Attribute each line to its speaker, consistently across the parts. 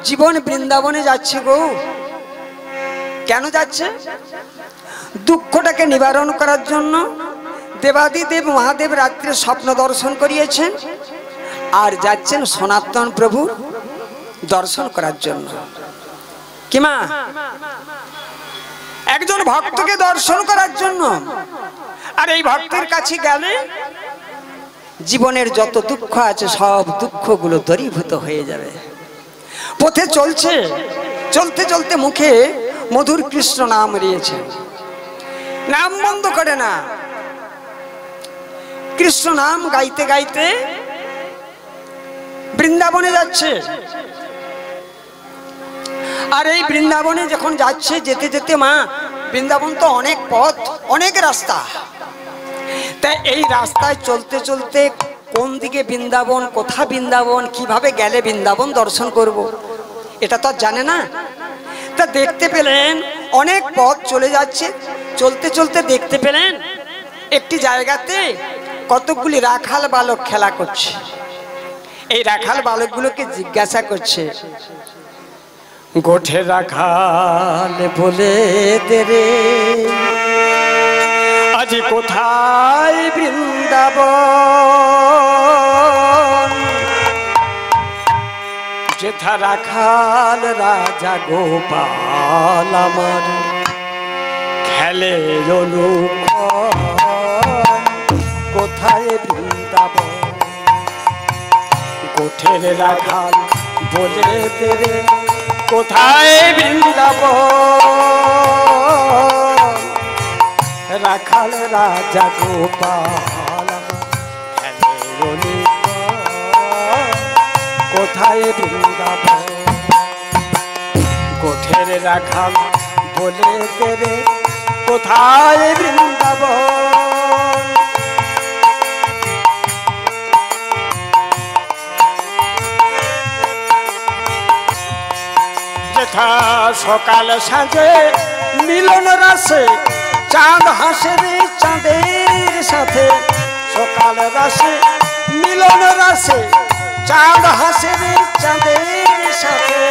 Speaker 1: জীবন বৃন্দাবনে যাচ্ছে গো। কেন যাচ্ছে? দুঃখটাকে নিবারণ করার জন্য। দেবাদিদেব মহাদেব রাত্রে স্বপ্ন দর্শন করিয়েছেন, আর যাচ্ছেন সনাতন প্রভু দর্শন করার জন্য। কি মা? একজন ভক্তকে দর্শন করার জন্য। আর এই ভক্তের কাছে গেলে জীবনের যত দুঃখ আছে সব দুঃখগুলো দূরীভূত হয়ে যাবে। পথে চলছে, চলতে চলতে মুখে মধুর কৃষ্ণ নাম রয়েছে, নাম বন্ধ করে না। কৃষ্ণ নাম গাইতে গাইতে বৃন্দাবনে যাচ্ছে। আর এই বৃন্দাবনে যখন যাচ্ছে, যেতে যেতে মা, বৃন্দাবন তো অনেক পথ, অনেক রাস্তা। তাই এই রাস্তায় চলতে চলতে কোন দিকে বৃন্দাবন, কোথা বৃন্দাবন, কিভাবে গেলে বৃন্দাবন দর্শন করব, এটা তো আর জানে না। তা দেখতে পেলেন অনেক পথ চলে যাচ্ছে, চলতে চলতে দেখতে পেলেন একটি জায়গাতে কতগুলি রাখাল বালক খেলা করছে। এই রাখাল বালকগুলোকে জিজ্ঞাসা করছে, গোঠে রাখাল বলে দে রে, আজ কোথায় বৃন্দাবন? যেথা রাখাল রাজা গোপাল আমার খেলে অনুক্ষণ, কোথায় বৃন্দাবন? গোঠের রাখাল বলে দে রে, কোথায় বৃন্দাবন? রাখাল রাজা গোপাল খেলে অনুক্ষণ, কোথায় বৃন্দাবন? গোঠের রাখাল বলে দে রে, কোথায় বৃন্দাবন? যেথা সকাল সাঁঝে মিলন রাসে চাঁদ হাসে রে চাঁদের সাথে, সকাল রাসে মিলন রাসে চাঁদ হাসে রে চাঁদের সাথে,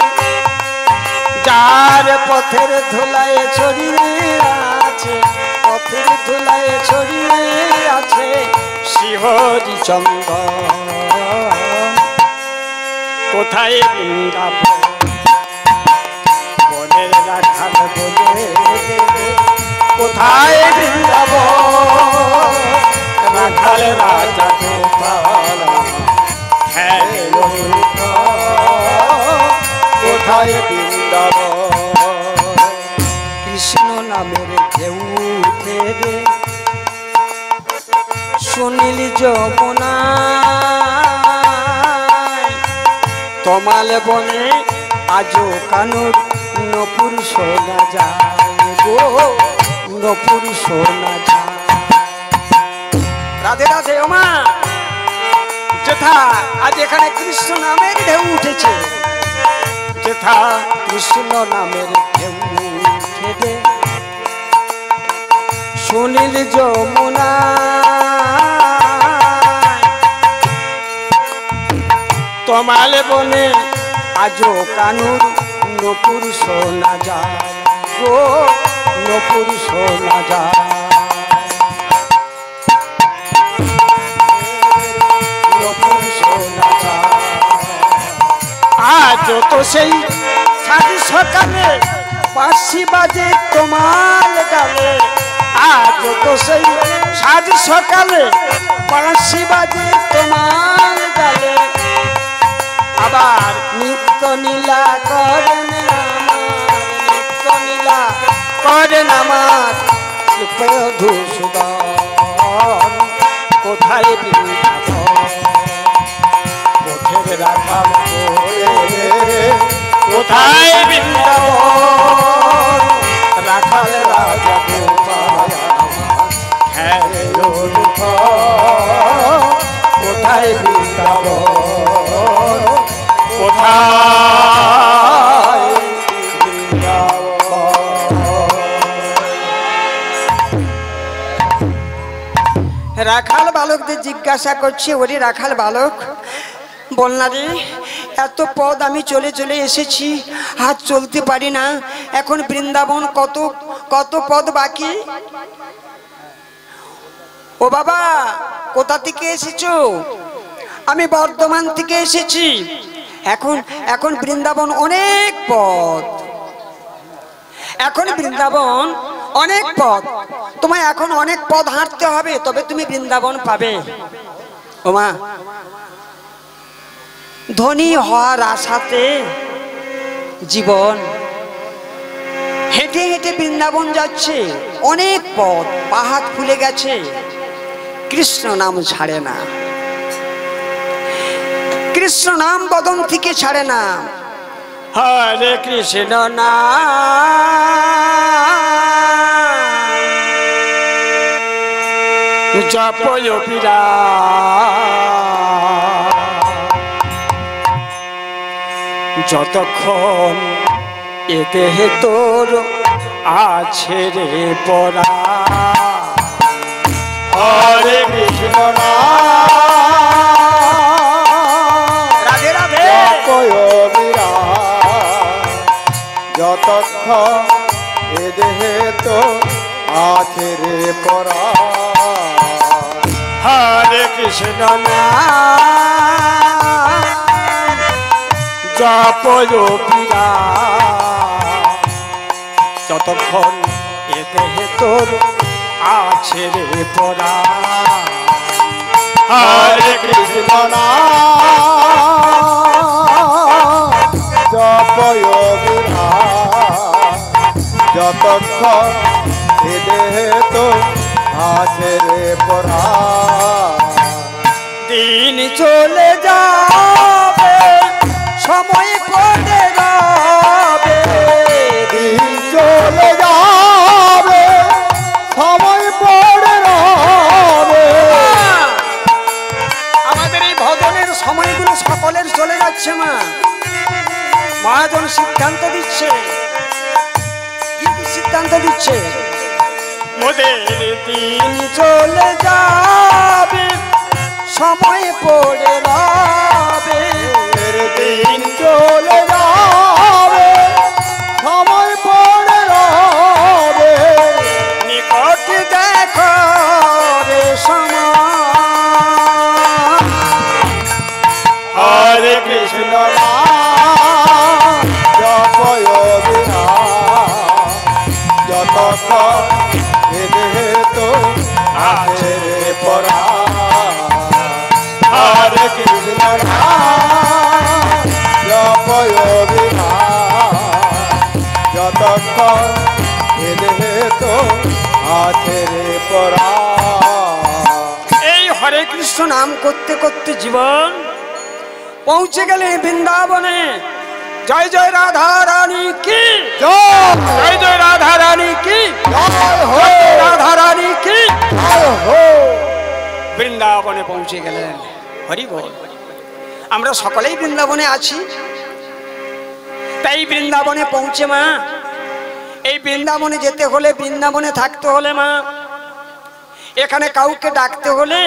Speaker 1: যার পথের ধুলায় ছড়িয়ে আছে, পথের ধুলায় ছড়িয়ে আছে শিহরি চন্দন, কোথায় বৃন্দাবন? বনের রাখাল বলে কোথায় বৃন্দাবন? রাখাল রাজা গোপাল খেলে অনুক্ষণ, কোথায় বৃন্দাবন? কৃষ্ণ নামের ঢেউ উঠে রে সুনীল যমুনায়, তমাল বনে আজো কানুর নপুর শোনা যায় গো, নপুর শোনা যায়। রাধে রাধে ওমা। যেথা আজ এখানে কৃষ্ণ নামের ঢেউ উঠেছে, যেথা কৃষ্ণ নামের ঢেউ উঠে সুনীল যমুনা, তমাল বনে আজো কানুর নপুর শোনা যায় গো, নপুর শোনা যায়, নপুর শোনা যায়। আজ তো সেই সাজ সকালে বাঁশি বাজে তোমার গালে, আজ তো সেই সাজ সকালে বাঁশি বাজে তোমার গালে, আবার নিত্য নীলা করেন আমার, নিত্য নীলা করেন আমার ধূসুদন, কোথায় বৃন্দাবন? কোঠের রাখাল বলে কোথায় বৃন্দাবন? রাখাল রাজা গোপাল খেলে অনুক্ষণ, কোথায় বৃন্দাবন? কোথায় বৃন্দাবন? রাখাল বালকদের জিজ্ঞাসা করছে, ওরে রাখাল বালক বল না রে, এত পথ আমি চলে চলে এসেছি, আর চলতে পারি না। এখন বৃন্দাবন কত কত পথ বাকি। ও বাবা, কোথা থেকে এসেছো? আমি বর্ধমান থেকে এসেছি। এখন এখন বৃন্দাবন অনেক পথ, এখন বৃন্দাবন অনেক পথ, তোমায় এখন অনেক পথ হাঁটতে হবে, তবে তুমি বৃন্দাবন পাবে। ওমা, ধনী হওয়ার আশাতে জীবন হেঁটে হেঁটে বৃন্দাবন যাচ্ছে, অনেক পথ, পাহাড় ফুলে গেছে, কৃষ্ণ নাম ছাড়ে না, কৃষ্ণ নাম বদন থেকে ছাড়ে না। হরে কৃষ্ণ নাম জপয় বিরা, যতক্ষণ এ দেহে তোর আছে রে পরা।
Speaker 2: হরে কৃষ্ণ
Speaker 1: রাধে রাধে
Speaker 2: যতক্ষণ এ দেহে তো আছে রে পরা।
Speaker 1: হরে কৃষ্ণ নাম জপয় বিরা, যতক্ষণ এ দেহে তোর আছে রে পরা।
Speaker 2: হরে কৃষ্ণ জপয় বিরা, যতক্ষণ এ দেহে তো আছে রে পরা।
Speaker 1: দিন চলে যাবে, সময় পড়ে যাবে,
Speaker 2: দিন চলে যাবে, সময় পড়ে যাবে।
Speaker 1: আমাদের এই ভজনের সময়গুলো সকলের চলে যাচ্ছে। মা মহাজন সিদ্ধান্ত দিচ্ছে, কি সিদ্ধান্ত দিচ্ছে? মোদের দিন চলে যাবে, সময় পড়ে যাবে,
Speaker 2: দিন চলে যাবে, সময় পড়ে যাবে।
Speaker 1: নিকট দেখো রে সময়।
Speaker 2: হরে কৃষ্ণ জপয় বিরা, যতক্ষণ এ দেহে তো আছে রে পরা। হরে কৃষ্ণ জপয় বিরা, যতক্ষণ এ দেহে তো আছে রে পরা।
Speaker 1: এই হরে কৃষ্ণ নাম করতে করতে জীবন পৌঁছে গেলে বৃন্দাবনে। জয় জয় রাধা রানী কি
Speaker 2: জয়,
Speaker 1: জয় জয় রাধা রানী কি
Speaker 2: জয় হো,
Speaker 1: রাধা রানী কি
Speaker 2: জয় হো।
Speaker 1: বৃন্দাবনে পৌঁছে গেলেন। হরি বল। আমরা সকলেই বৃন্দাবনে আছি, তাই বৃন্দাবনে পৌঁছে মা, এই বৃন্দাবনে যেতে হলে, বৃন্দাবনে থাকতে হলে মা, এখানে কাউকে ডাকতে হলে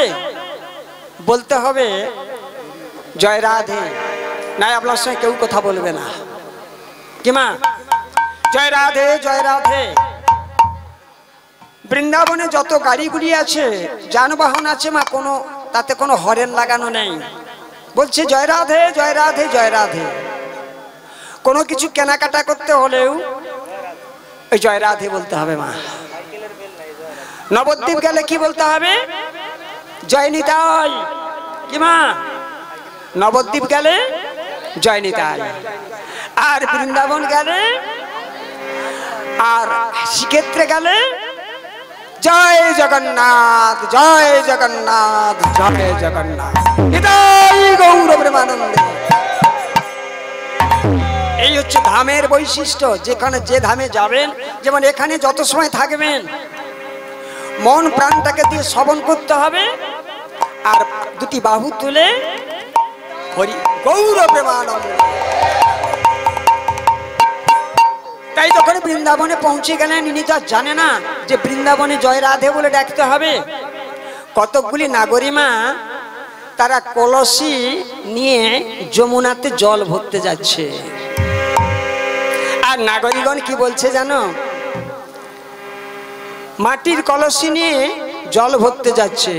Speaker 1: বলতে হবে জয় রাধে, নাই আপনার সঙ্গে কেউ কথা বলবে না। কি মা? জয় রাধে জয় রাধে। বৃন্দাবনে যত গাড়িগুড়ি আছে, যানবাহন আছে মা, তাতে কোনো হরেন লাগানো নেই, বলছে জয় রাধে জয় রাধে জয় রাধে। কোনো কিছু কেনাকাটা করতে হলেও ওই জয় রাধে বলতে হবে মা। নবদ্বীপ গেলে কি বলতে হবে? জয় নিতাই। কি মা? নবদ্বীপ গেলে জয় নিতাই। আর বৃন্দাবন গেলে, আর শ্রীক্ষেত্রে গেলে জয় জগন্নাথ জয় জগন্নাথ জয় জগন্নাথ নিতাই গৌর প্রেমানন্দে। এই হচ্ছে ধামের বৈশিষ্ট্য। যেখানে যে ধামে যাবেন, যেমন এখানে যত সময় থাকবেন, মন প্রাণটাকে দিয়ে শ্রবণ করতে হবে, আর দুটি বাহু তুলে হরি গৌর প্রেমানন্দ। তাই যখন বৃন্দাবনে পৌঁছে গেলেন, ইনি তো জানে না যে বৃন্দাবনে জয় রাধে বলে ডাকতে হবে। কতকগুলি নাগরিমা তারা কলসি নিয়ে যমুনাতে জল ভরতে যাচ্ছে। আর নাগরিকগণ কি বলছে জানো? মাটির কলসি নিয়ে জল ভরতে যাচ্ছে,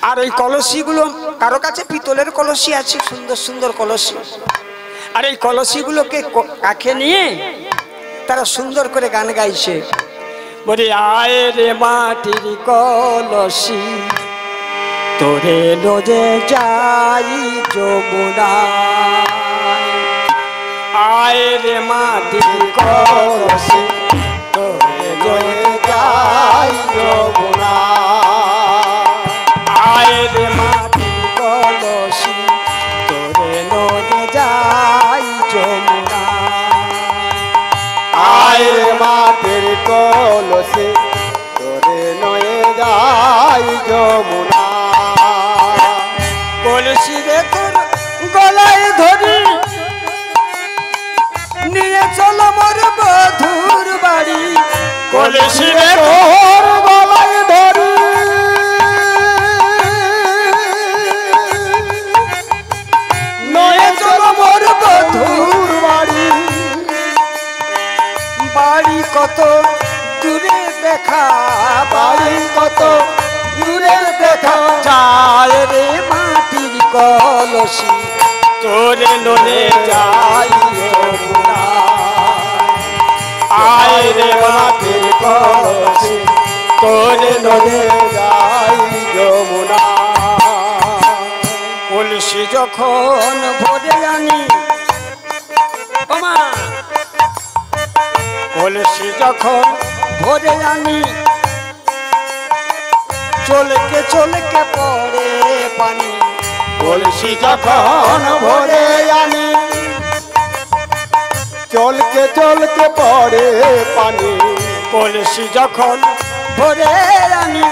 Speaker 1: আর ওই কলসিগুলো কারো কাছে পিতলের কলসি আছে, সুন্দর সুন্দর কলসি, আর এই কলসিগুলোকে কাছে নিয়ে তারা সুন্দর করে গান গাইছে, বলে আয় রে মাটির কলসি তোরে রোজে যাই যমুনায়, আয় রে মাটির কলসি তোরে রোজে যাই যমুনায়, আয় রে মাটির কলসি তোরে রোজে যাই যমুনায়,
Speaker 2: আয় রে মাটির কলসি তোরে নয়ে যাই যমুনা,
Speaker 1: কলসি রে তোর গলায় ধরি নিয়ে চলো মোর বধুর বাড়ি,
Speaker 2: কলসি রে তোর গলায় ধরি
Speaker 1: নিয়ে চলো মোর বধুর
Speaker 2: বাড়ি,
Speaker 1: বাড়ি কত দূরে দেখা,
Speaker 2: বাড়ি কত দূরে দেখা,
Speaker 1: যায় রে মাটির কলসি
Speaker 2: তোরে নয়ে যাই যমুনা, আয় রে মাটির কলসি তোরে নয়ে যাই যমুনা,
Speaker 1: কলসি যখন ভরে আনি, ওমা কলসি যখন ভরে আনি, চলকে চলকে পড়ে পানি,
Speaker 2: কলসি যখন ভরে আনি, চলকে চলকে পড়ে পানি,
Speaker 1: কলসি যখন ভরে আনি,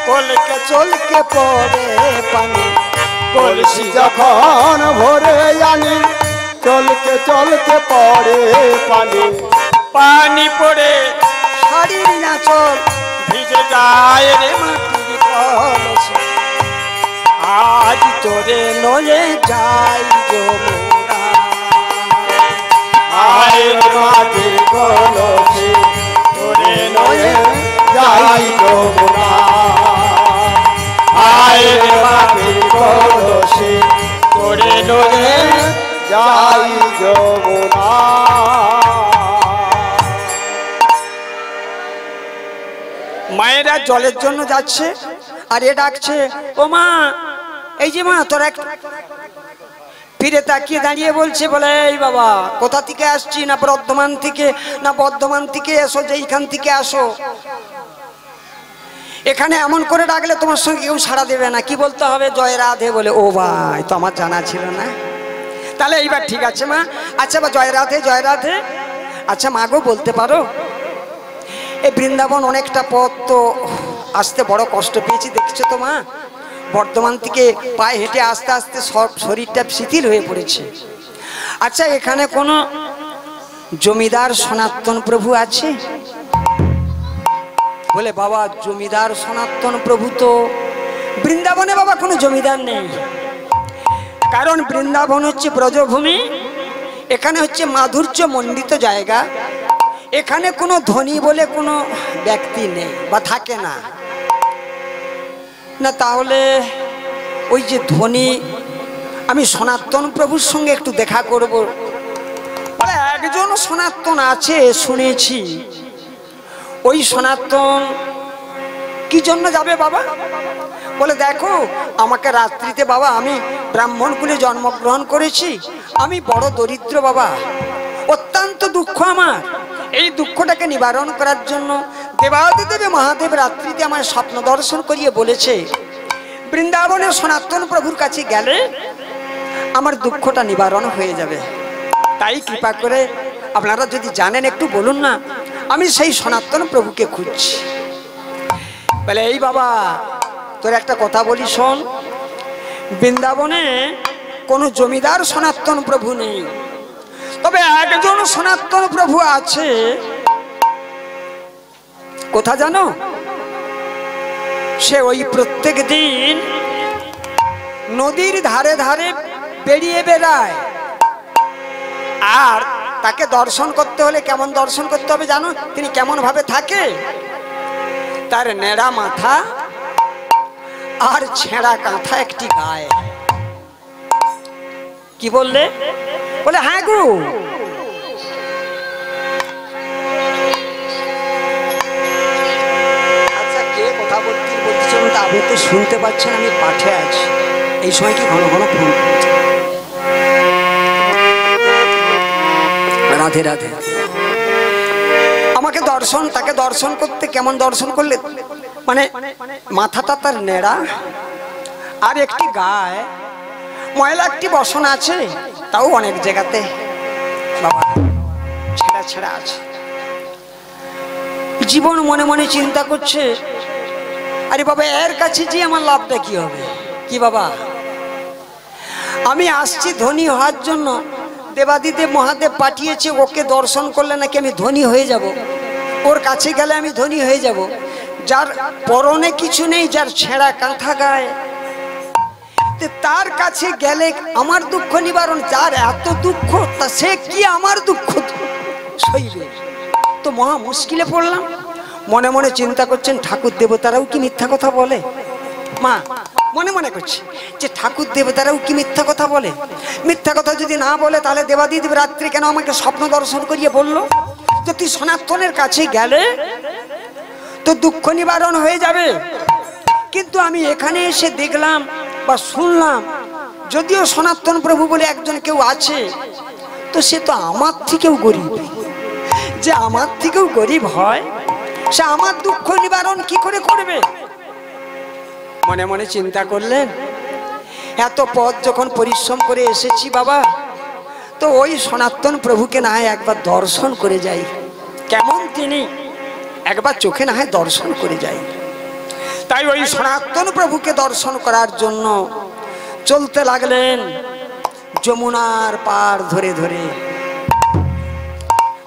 Speaker 1: চলকে চলকে পড়ে পানি,
Speaker 2: কলসি যখন ভরে আনি, চলকে চলকে পড়ে পানি,
Speaker 1: পানি পড়ে শাড়ির নাচল ভিজে যায় রে মাটির কলসি, আজ তোরে নয়ে যাই যমুনা,
Speaker 2: আয় রে মাটির কলসি তোরে নয়ে যাই যমুনা, আয় রে মাটির কলসি তোরে নয়ে যাই যমুনা।
Speaker 1: মায়েরা জলের জন্য যাচ্ছে, আর এ ডাকছে, ও মা, এই যে মা তোর এক ফিরে তাকিয়ে দাঁড়িয়ে বলছে, বলে এই বাবা কোথা থেকে আসছি, না বর্ধমান থেকে, না বর্ধমান থেকে এসো, যে এইখান থেকে আসো, এখানে এমন করে ডাকলে তোমার সঙ্গে কেউ সাড়া দেবে না, কি বলতে হবে? জয় রাধে বলে। ও ভাই, তো আমার জানা ছিল না, তাহলে এইবার ঠিক আছে মা, আচ্ছা বা জয় রাধে জয় রাধে, আচ্ছা মা গো বলতে পারো, এই বৃন্দাবন অনেকটা পথ, তো আসতে বড় কষ্ট পেয়েছি, দেখছো তো মা, বর্ধমান থেকে পায়ে হেঁটে আস্তে আস্তে সব শরীরটা শিথিল হয়ে পড়েছে, আচ্ছা এখানে কোনো জমিদার সনাতন প্রভু আছে? বলে বাবা জমিদার সনাতন প্রভু তো বৃন্দাবনে বাবা কোনো জমিদার নেই, কারণ বৃন্দাবন হচ্ছে ব্রজভূমি, এখানে হচ্ছে মাধুর্য মণ্ডিত জায়গা, এখানে কোনো ধনী বলে কোনো ব্যক্তি নেই বা থাকে না। না তাহলে ওই যে ধনী, আমি সনাতন প্রভুর সঙ্গে একটু দেখা করব, বলে একজন সনাতন আছে শুনেছি, ওই সনাতন কি জন্য যাবে বাবা? বলে দেখো আমাকে রাত্রিতে বাবা, আমি ব্রাহ্মণ কুলে জন্মগ্রহণ করেছি, আমি বড় দরিদ্র বাবা, অত্যন্ত দুঃখ আমার, এই দুঃখটাকে নিবারণ করার জন্য দেবাদিদেব মহাদেব রাত্রিতে আমার স্বপ্ন দর্শন করিয়ে বলেছে, বৃন্দাবনের সনাতন প্রভুর কাছে গেলে আমার দুঃখটা নিবারণ হয়ে যাবে, তাই কৃপা করে আপনারা যদি জানেন একটু বলুন না, আমি সেই সনাতন প্রভুকে খুঁজছি। বলে এই বাবা তোর একটা কথা বলি শোন, বৃন্দাবনে কোনো জমিদার সনাতন প্রভু নেই, তবে একজন সনাতন প্রভু আছে, কোথা জানো? সে ওই প্রত্যেক দিন নদীর ধারে ধারে বেরিয়ে বেড়ায়। আর তাকে দর্শন করতে হলে কেমন দর্শন করতে হবে জানো? তিনি কেমন ভাবে থাকে? তার নেড়া মাথা আর ছেঁড়া কাঁথা একটি গায়ে। কি বললে? বলে হ্যাঁ গো। আচ্ছা, কে কথা বলতেছেন? তা আপনি তো শুনতে পাচ্ছেন, আমি পাঠে আছি। এই সময় কি ঘন ঘন ফোন করছে? রাধে রাধে। আমাকে দর্শন, তাকে দর্শন করতে কেমন দর্শন করলে? মানে মাথাটা তার নেড়া আর একটি গায়ে ময়লা একটি বসন আছে, তাও অনেক জায়গাতে বাবা ছেঁড়া ছেঁড়া আছে। জীবন মনে মনে চিন্তা করছে, আরে বাবা এর কাছে যে আমার লাভটা কি হবে? কি বাবা, আমি আসছি ধনী হওয়ার জন্য, দেবাদিদেব মহাদেব পাঠিয়েছে, ওকে দর্শন করলে নাকি আমি ধনী হয়ে যাব, ওর কাছে গেলে আমি ধনী হয়ে যাব। যার পরনে কিছু নেই, যার ছেঁড়া কাঁথা গায়ে, তার কাছে গেলে আমার দুঃখ নিবারণ। যার এত দুঃখ, তা সে কি আমার দুঃখ সইবে? তো মহা মুশকিলে পড়লাম। মনে মনে চিন্তা করছেন, ঠাকুর দেবতারাও কি মিথ্যা কথা বলে? মা মনে মনে করছে যে ঠাকুর দেবতারাও কি মিথ্যা কথা বলে? মিথ্যা কথা যদি না বলে, তাহলে দেবাদিদেব রাত্রি কেন আমাকে স্বপ্ন দর্শন করিয়ে বললো যে তুই সনাতনের কাছে গেলে তো দুঃখ নিবারণ হয়ে যাবে? কিন্তু আমি এখানে এসে দেখলাম বা শুনলাম, যদিও সনাতন প্রভু বলে একজন কেউ আছে, তো সে তো আমার থেকেও গরিব। যে আমার থেকেও গরিব হয়, সে আমার দুঃখ নিবারণ কি করে করবে? মনে মনে চিন্তা করলেন, এত পথ যখন পরিশ্রম করে এসেছি বাবা, তো ওই সনাতন প্রভুকে না হয় একবার দর্শন করে যাই। কেমন তিনি, একবার চোখে না হয় দর্শন করে যাই। তাই ওই সনাতন প্রভুকে দর্শন করার জন্য চলতে লাগলেন যমুনার পার ধরে ধরে।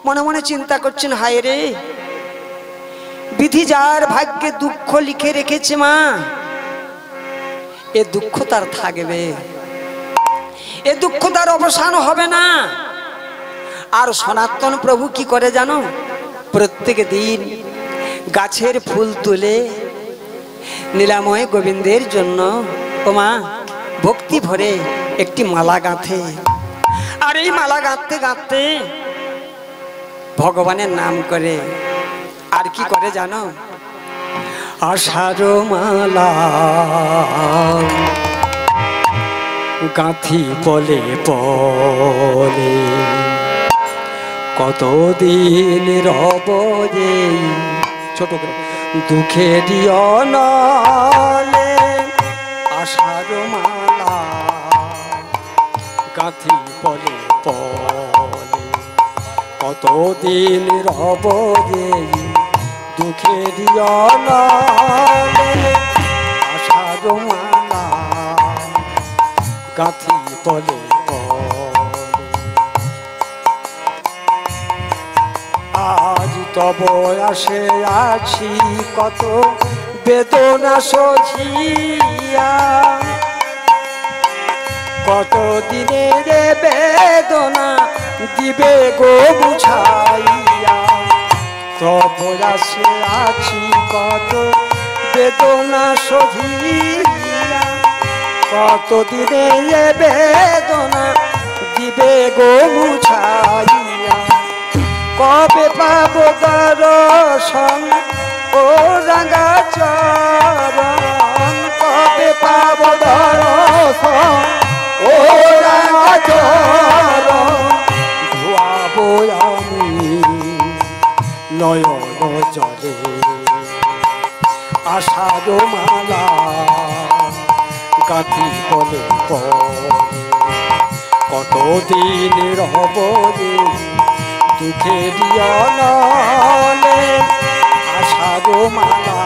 Speaker 1: মনে মনে চিন্তা করছেন, হায় রে, বিধি যার ভাগ্যে দুঃখ লিখে রেখেছে মা, এ দুঃখ তার থাকবে, এ দুঃখ তার অবসান হবে না। আর সনাতন প্রভু কি করে জানো? প্রত্যেক দিন গাছের ফুল তুলে নীলাময় গোবিন্দের জন্য ও মা ভক্তি ভরে একটি মালা গাঁথে। আর এই মালা গাঁথতে গাঁথতে ভগবানের নাম করে। আর কি করে জানো? আষাঢ় মালা গাঁথি পলে পলে, কতদিন রব যে ছোট দুঃখের অনলে। আষাঢ় মালা গাঁথি পলে পলে, কতদিন রব যে দুঃখের অনলে। আষাঢ় মালা গাঁথি পলে পলে, আজ তব আসে আছি কত বেদনা সজিয়া। কত দিনের বেদনা দিবে গো বুঝাইয়া। তব আসে আছি কত বেদনা সজিয়া। কত দিনের বেদনা দিবে গো বুঝাইয়া। কবে পাব দর্শন ও রাঙা চরণ? কবে পাব দর্শন ও রাঙা চরণ? ধোয়াবো আমি নয়ন জলে আষাঢ় মালা গাঁথি পলে পলে। কতদিন রব রে দুঃখের অনলে। আষাঢ় মালা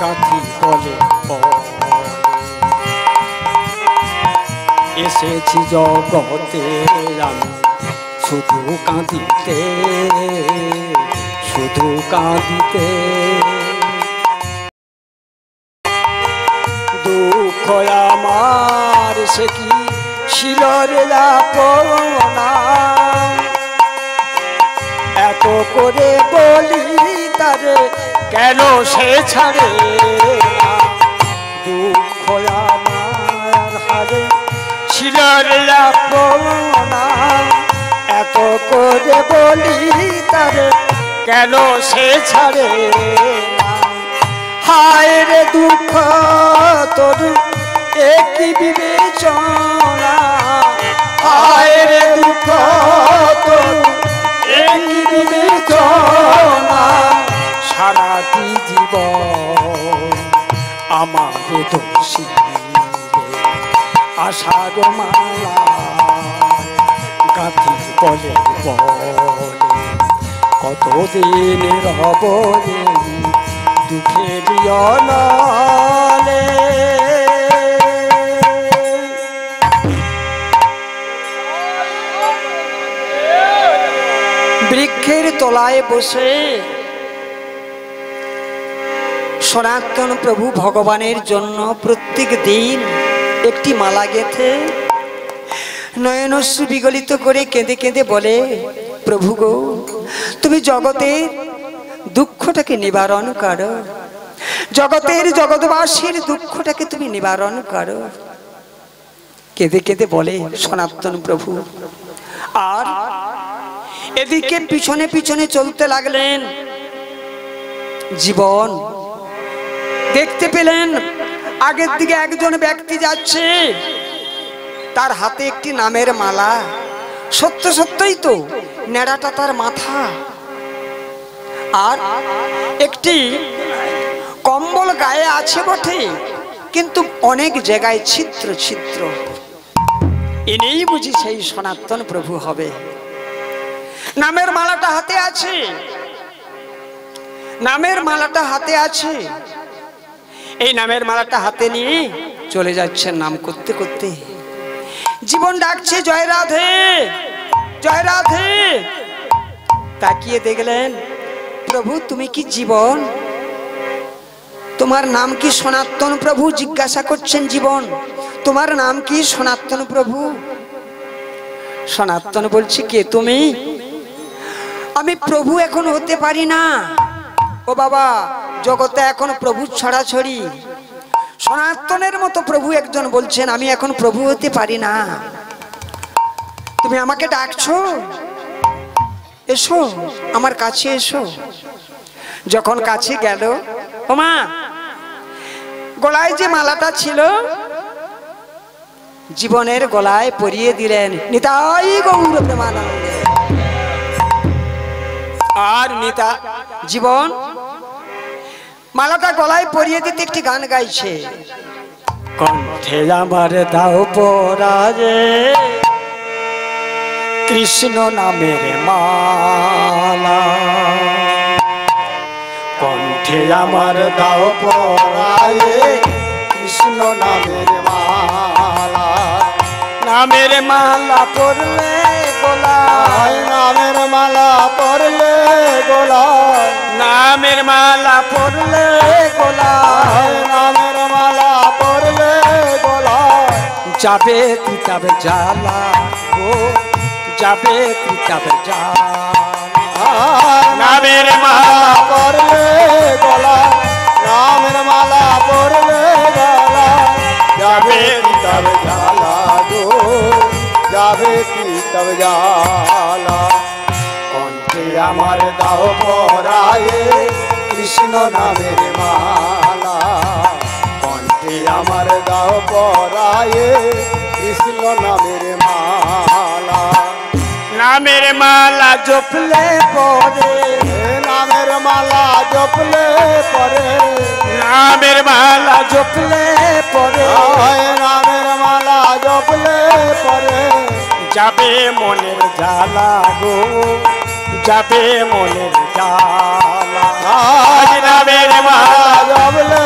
Speaker 1: গাঁথি পলে পলে। এসেছি জগতে আমি শুধু কাঁদিতে, শুধু কাঁদিতে। আমার সে কি ছিল রে আপনা, এত করে বলি তারে কেন সে ছাড়ে না। দুঃখ আমার হারে ছিল রে আপনা, এত করে বলি তারে কেন সে ছাড়ে না। হায় রে দুঃখ তোর একই বিবেচনা, হায় রে দুঃখ তোর একই বিবেচনা। সারাটি জীবন আমার দোষী আশার মালা গাঁথি বলে বলে, কতদিন রব দুঃখের অনলে। বৃক্ষের তলায় বসে সনাতন প্রভু ভগবানের জন্য প্রত্যেক দিন একটি মালা গেথে নয়নশ্রু বিগলিত করে কেঁদে কেঁদে বলে, প্রভু গো তুমি জগতের দুঃখটাকে নিবারণ করো, জগতের জগৎবাসীর দুঃখটাকে তুমি নিবারণ করো। কেঁদে কেঁদে বলে সনাতন প্রভু। আর এদিকে পিছনে পিছনে চলতে লাগলেন জীবন। দেখতে পেলেন আগের দিকে একজন ব্যক্তি যাচ্ছে, তার হাতে একটি নামের মালা। সত্য সত্যই তো নেড়াটা তার মাথা, আর একটি কম্বল গায়ে আছে বটে, কিন্তু অনেক জায়গায় ছিদ্র ছিদ্র। এনেই বুঝি সেই সনাতন প্রভু হবে। নামের মালাটা হাতে আছে, নামের মালাটা হাতে আছে। এই নামের মালাটা হাতে নিয়ে চলে যাচ্ছেন নাম করতে করতে। জীবন ডাকছে জয় রাধে জয় রাধে। তাকিয়ে দেখলেন প্রভু তুমি কি জীবন? তোমার নাম কি সনাতন প্রভু? জিজ্ঞাসা করছেন জীবন, তোমার নাম কি সনাতন প্রভু? সনাতন বলছি কে তুমি? আমি প্রভু এখন হতে পারি না। ও বাবা, জগতে এখন প্রভু ছড়াছড়ি। সনাতনের মতো প্রভু একজন বলছেন আমি এখন প্রভু হতে পারি না। তুমি আমাকে ডাকছো, এসো আমার কাছে এসো। যখন কাছে গেল, ও মা, গলায় যে মালাটা ছিল জীবনের গলায় পরিয়ে দিলেন। নিতাই গৌর প্রেমানন্দে। আর নিতা জীবন মালাটা গলায় পরিয়ে দিতে একটি গান গাইছে। কণ্ঠে আমার দাও পরাজে কৃষ্ণ নামের মালা, কণ্ঠে আমার দাও পরাজে কৃষ্ণ নামের মালা। নামের মালা পরলে গোলায়, নামের মালা পরলে গোলায়, নামের মালা পরলে গোলায়, নামের মালা পরলে গোলায়। যাবে কিতাব জ্বালা গো, যাবে কিতাব জ্বালা। নামের মালা পরলে গোলায়, নামের মালা পরলে গোলায়। যাবে কিতাব জ্বালা গো, যাবে কিতাব জ্বালা। কণ্ঠে আমার দাও পরায়ে কৃষ্ণ নামের মালা, কণ্ঠে আমার দাও পরায়ে কৃষ্ণ নামের মালা। নামের মালা জপলে পরে, নামের মালা জপলে পরে, নামের মালা জপলে পরে, নামের মালা জপলে পরে। যাবে মনের জ্বালা গো, যাবে মনের জ্বালা। নামের মালা জপলে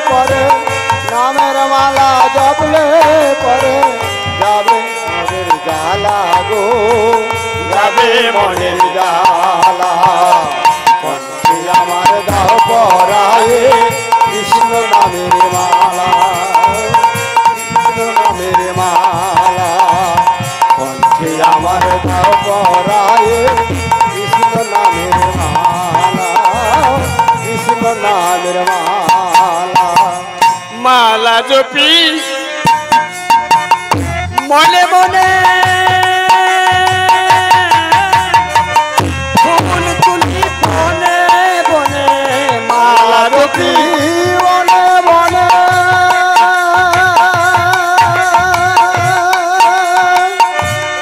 Speaker 1: পরে, নামের মালা জপলে পরে। যাবে মনের জ্বালা গো, যাবে মনের জ্বালা। কণ্ঠে আমার দাও পরায়ে কৃষ্ণ নামের মালা, মালা জপি মনে মনে ফুল তুলি বনে বনে মালা জপি
Speaker 2: বনে বনে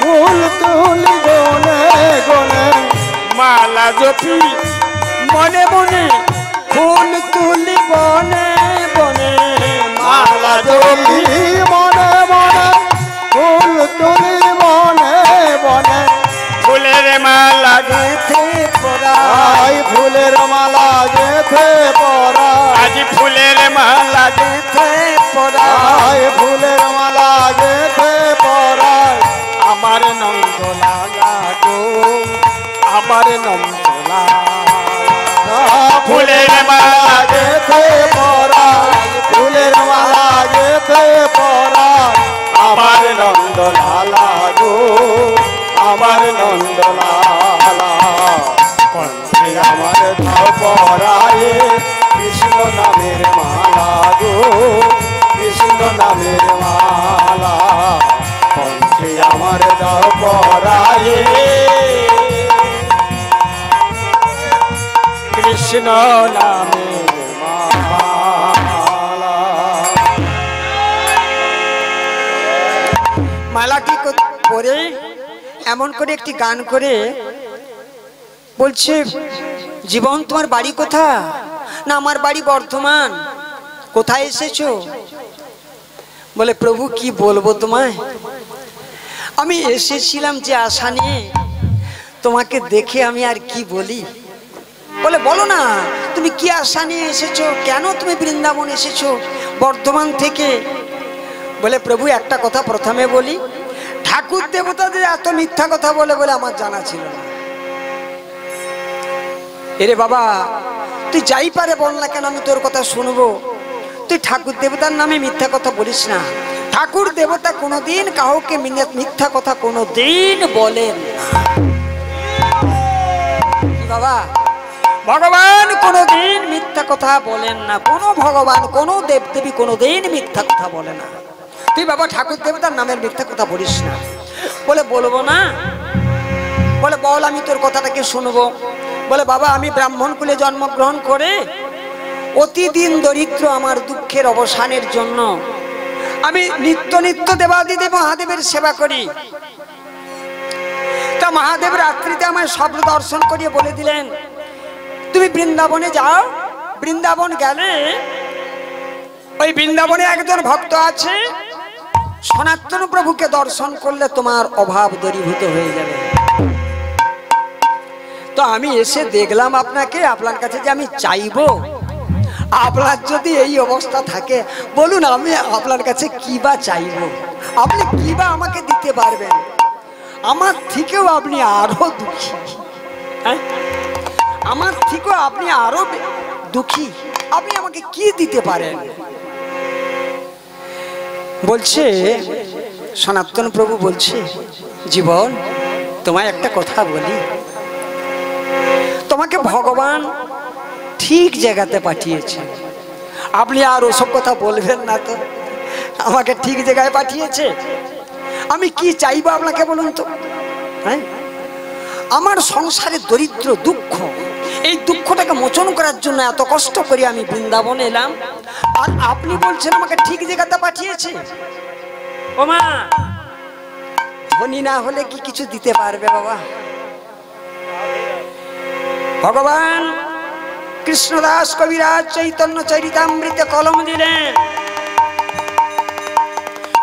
Speaker 2: ফুল তুলি গনে গনে
Speaker 1: মালা জপি মনে মনে ফুল তুলি বনে বনে মালা জপি
Speaker 2: মনে মনে ফুল তুলি বনে বনে
Speaker 1: ফুলের মালা গেথে পরাই
Speaker 2: ফুলের মালা গেথে পরা
Speaker 1: আজ ফুলের মালা গেথে পরাই
Speaker 2: ফুলের মালা গেথে পরা
Speaker 1: আমার নন্দলালা গো আমার নন্দলালা
Speaker 2: ফুলের মালা গেথে পরা ফুলের মালা গেথে পরা আমার নন্দলালা গো আমার নন্দলালা কণ্ঠে আমার ধাও পরায়ে কৃষ্ণ নামের মালা গো কৃষ্ণ নামের মালা কণ্ঠে আমার ধাও পরায়ে
Speaker 1: কৃষ্ণ নামের
Speaker 2: মালা।
Speaker 1: মালাটি পরে এমন করে একটি গান করে বলছে, জীবন তোমার বাড়ি কোথা? না আমার বাড়ি বর্ধমান। কোথায় এসেছো? বলে প্রভু কি বলবো তোমায়, আমি এসেছিলাম যে আশা নিয়ে, তোমাকে দেখে আমি আর কি বলি। বলে বলো না তুমি কি আশা নিয়ে এসেছো, কেন তুমি বৃন্দাবন এসেছো বর্ধমান থেকে? বলে প্রভু একটা কথা প্রথমে বলি, ঠাকুর দেবতা যে এত মিথ্যা কথা বলে বলে আমার জানা ছিল না। এরে বাবা তুই যাই পারে বল না কেন, আমি তোর কথা শুনবো। তুই ঠাকুর দেবতার নামে মিথ্যা কথা বলিস না। ঠাকুর দেবতা কোনোদিন কাউকে মিথ্যা কথা কোনোদিন বলেন বাবা। ভগবান কোনোদিন মিথ্যা কথা বলেন না, কোনো ভগবান কোনো দেবদেবী কোনোদিন মিথ্যা কথা বলে না। তুই বাবা ঠাকুর দেবতার নামের মিথ্যা কথা বলিস না। বলে বলবো না? বলে বল আমি তোর কথাটাকে শুনবো। বলে বাবা আমি ব্রাহ্মণ কুলে জন্মগ্রহণ করে অতিদিন দরিদ্র, আমার দুঃখের অবসানের জন্য আমি নিত্য নিত্য দেবাদিদেব মহাদেবের সেবা করি। তা মহাদেব রাত্রিতে আমায় স্বপ্ন দর্শন করিয়ে বলে দিলেন তুমি বৃন্দাবনে যাও। বৃন্দাবন গেলে ওই বৃন্দাবনে একজন ভক্ত আছে, সনাতন প্রভুকে দর্শন করলে তোমার অভাব দূরীভূত হয়ে যাবে। তো আমি এসে দেখলাম আপনাকে, আপনার কাছে যে আমি চাইবো, আপনার যদি এই অবস্থা থাকে বলুন আমি আপনার কাছে কি বা চাইবো, আপনি কি বা আমাকে দিতে পারবেন? আমার থেকেও আপনি আরো দুঃখী, হ্যাঁ আমার থেকেও আপনি আরো দুঃখী, আপনি আমাকে কি দিতে পারেন? বলছে সনাতন প্রভু বলছে, জীবন তোমায় একটা কথা বলি, তোমাকে ভগবান ঠিক জায়গাতে পাঠিয়েছে। আপনি আর ওসব কথা বলবেন না তো, আমাকে ঠিক জায়গায় পাঠিয়েছে। আমি কি চাইবো আপনাকে বলুন তো? হ্যাঁ আমার সংসারে দরিদ্র দুঃখ, এই দুঃখটাকে মোচন করার জন্য এত কষ্ট করে আমি বৃন্দাবন এলাম, আর আপনি বলছেন আমাকে ঠিক জায়গাতে পাঠিয়েছে। ও মা, ধনী না হলে কি কিছু দিতে পারবে বাবা? ভগবান কৃষ্ণদাস কবিরাজ চৈতন্য চরিতামৃতে কলম দিলেন,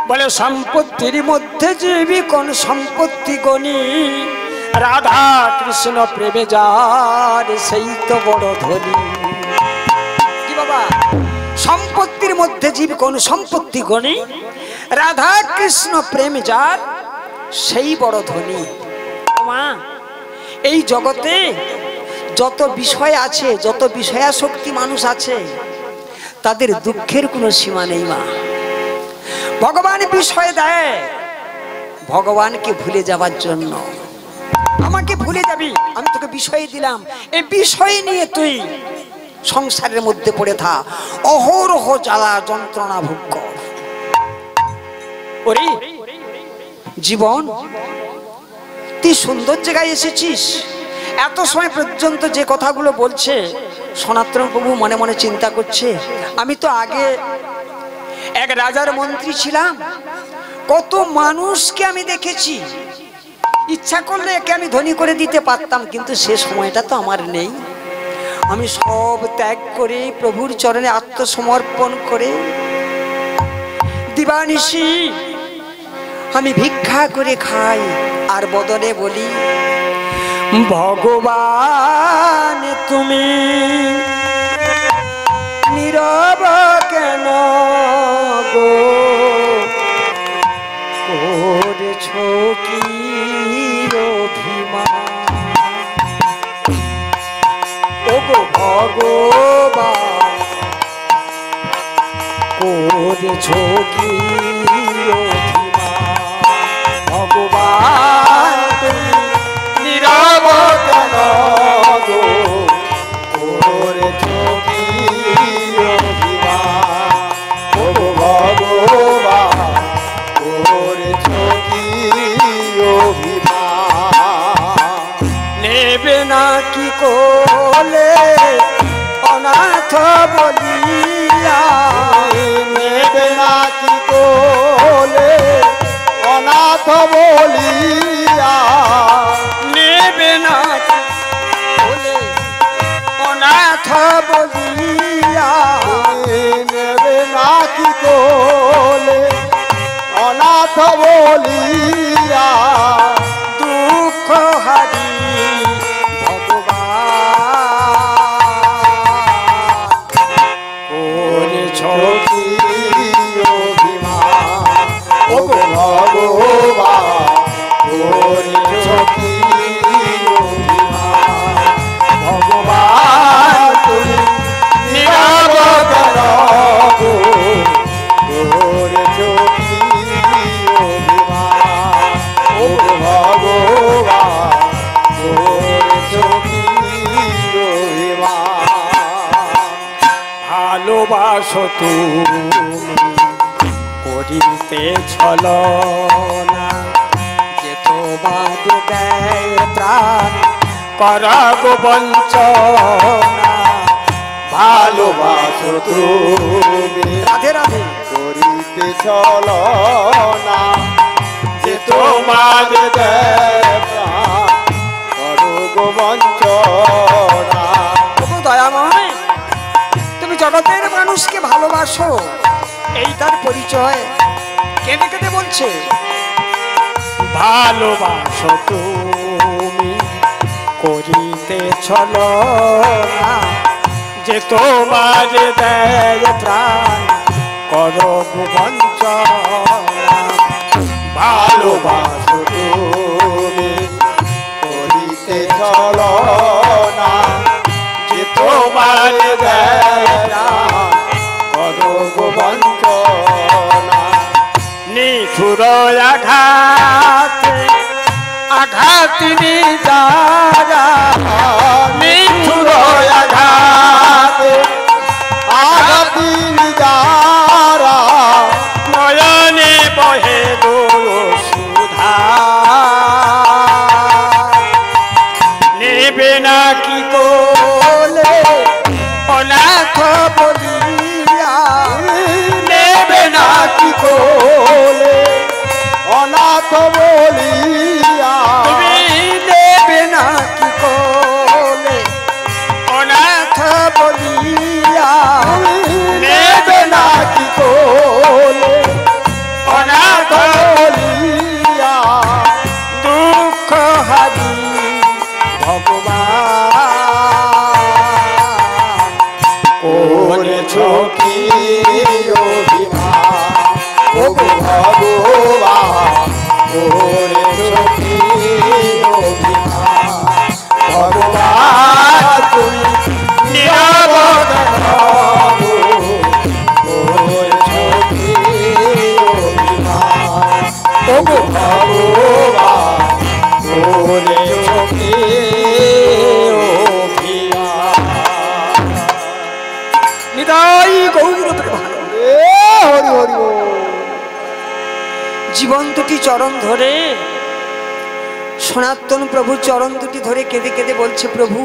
Speaker 1: বলে সম্পত্তির মধ্যে জীবী কোন সম্পত্তি গণি, রাধা কৃষ্ণ প্রেমে যার সেই তো বড় ধনী। কি বাবা, সম্পত্তির মধ্যে জীব কোন সম্পত্তি গণি, রাধা কৃষ্ণ প্রেম যার সেই বড় ধনী। মা এই জগতে যত বিষয় আছে, যত বিষয়াসক্তি মানুষ আছে, তাদের দুঃখের কোনো সীমা নেই মা। ভগবান বিষয় দেয় ভগবানকে ভুলে যাবার জন্য। আমাকে ভুলে যাবি, আমি তোকে বিষয় দিলাম, এই বিষয় নিয়ে তুই সংসারের মধ্যে পড়ে থা, অহরহ জ্বালা যন্ত্রণা ভোগ কর। ওরে জীবন, তুই সুন্দর জায়গায় এসেছিস। এত সময় পর্যন্ত যে কথাগুলো বলছে সনাতন প্রভু মনে মনে চিন্তা করছে, আমি তো আগে এক রাজার মন্ত্রী ছিলাম, কত মানুষকে আমি দেখেছি, ইচ্ছা করলে একে আমি ধনী করে দিতে পারতাম, কিন্তু সে সময়টা তো আমার নেই। আমি সব ত্যাগ করে প্রভুর চরণে আত্মসমর্পণ করে দিবানিশি আমি ভিক্ষা করে খাই, আর বদলে বলি, ভগবান তুমি নীরব কেন গো, করেছো কি অভিমান, ও গো ভগবান করেছো কি অভিমান, ভগবান তুমি নীরব কেন গো,
Speaker 2: করেছো কি অভিমান, ও ভগবান করেছো কি অভিমান।
Speaker 1: নেবে না কি কোলে অনাথ বলিয়া,
Speaker 2: নেবে না কি কোলে অনাথ বলিয়া,
Speaker 1: নেবে না কি কোলে অনাথ বলিয়া,
Speaker 2: নেবে না কি কোলে অনাথ বলিয়া,
Speaker 1: দুঃখ হারি
Speaker 2: করেছো কি অভিমান, ও ভগবান করেছো কি অভিমান, ভগবান তুমি নীরব কেন গো, করেছো কি অভিমান, ও ভগবান করেছো কি অভিমান।
Speaker 1: ভালোবাসো তুমি করিতে ছলনা, যে তোমার দেয় প্রাণ করাগ বঞ্চনা,
Speaker 2: ভালোবাসো তুমি
Speaker 1: রাধে রাধে
Speaker 2: করিতে ছলনা, যে তোমার দেয় প্রাণ করো গো বঞ্চনা।
Speaker 1: তবু দয়াময়, তুমি জগতের মানুষকে ভালোবাসো, এই তার পরিচয়। কেঁদে কেঁদে বলছে, ভালোবাসো তুমি করিতে ছলনা, যে তোমার দেয় প্রাণ করো বঞ্চনা,
Speaker 2: ভালোবাসো তুমি করিতে ছলনা, যে তোমার দেয় প্রাণ করো গো বঞ্চনা।
Speaker 1: নিঠুর আঘাত আঘাত যারা,
Speaker 2: নিঠুর আঘাত আঘাতিন যারা,
Speaker 1: নয়নে বহে গো সুধা, নেবে না কি কোলে অনাথ বলিয়া,
Speaker 2: নেবে না কি কোলে অনাথ বলিয়া,
Speaker 1: তুমি নেবে না কি কোলে অনাথ বলিয়া,
Speaker 2: নেবে না কি কোলে অনাথ বলিয়া,
Speaker 1: দুঃখ হারি ভগবান
Speaker 2: করেছো কি অভিমান, ও গো ভগবান করেছো
Speaker 1: সনাতন প্রভু চরণ দুটি ধরে কেঁদে কেঁদে বলছে, প্রভু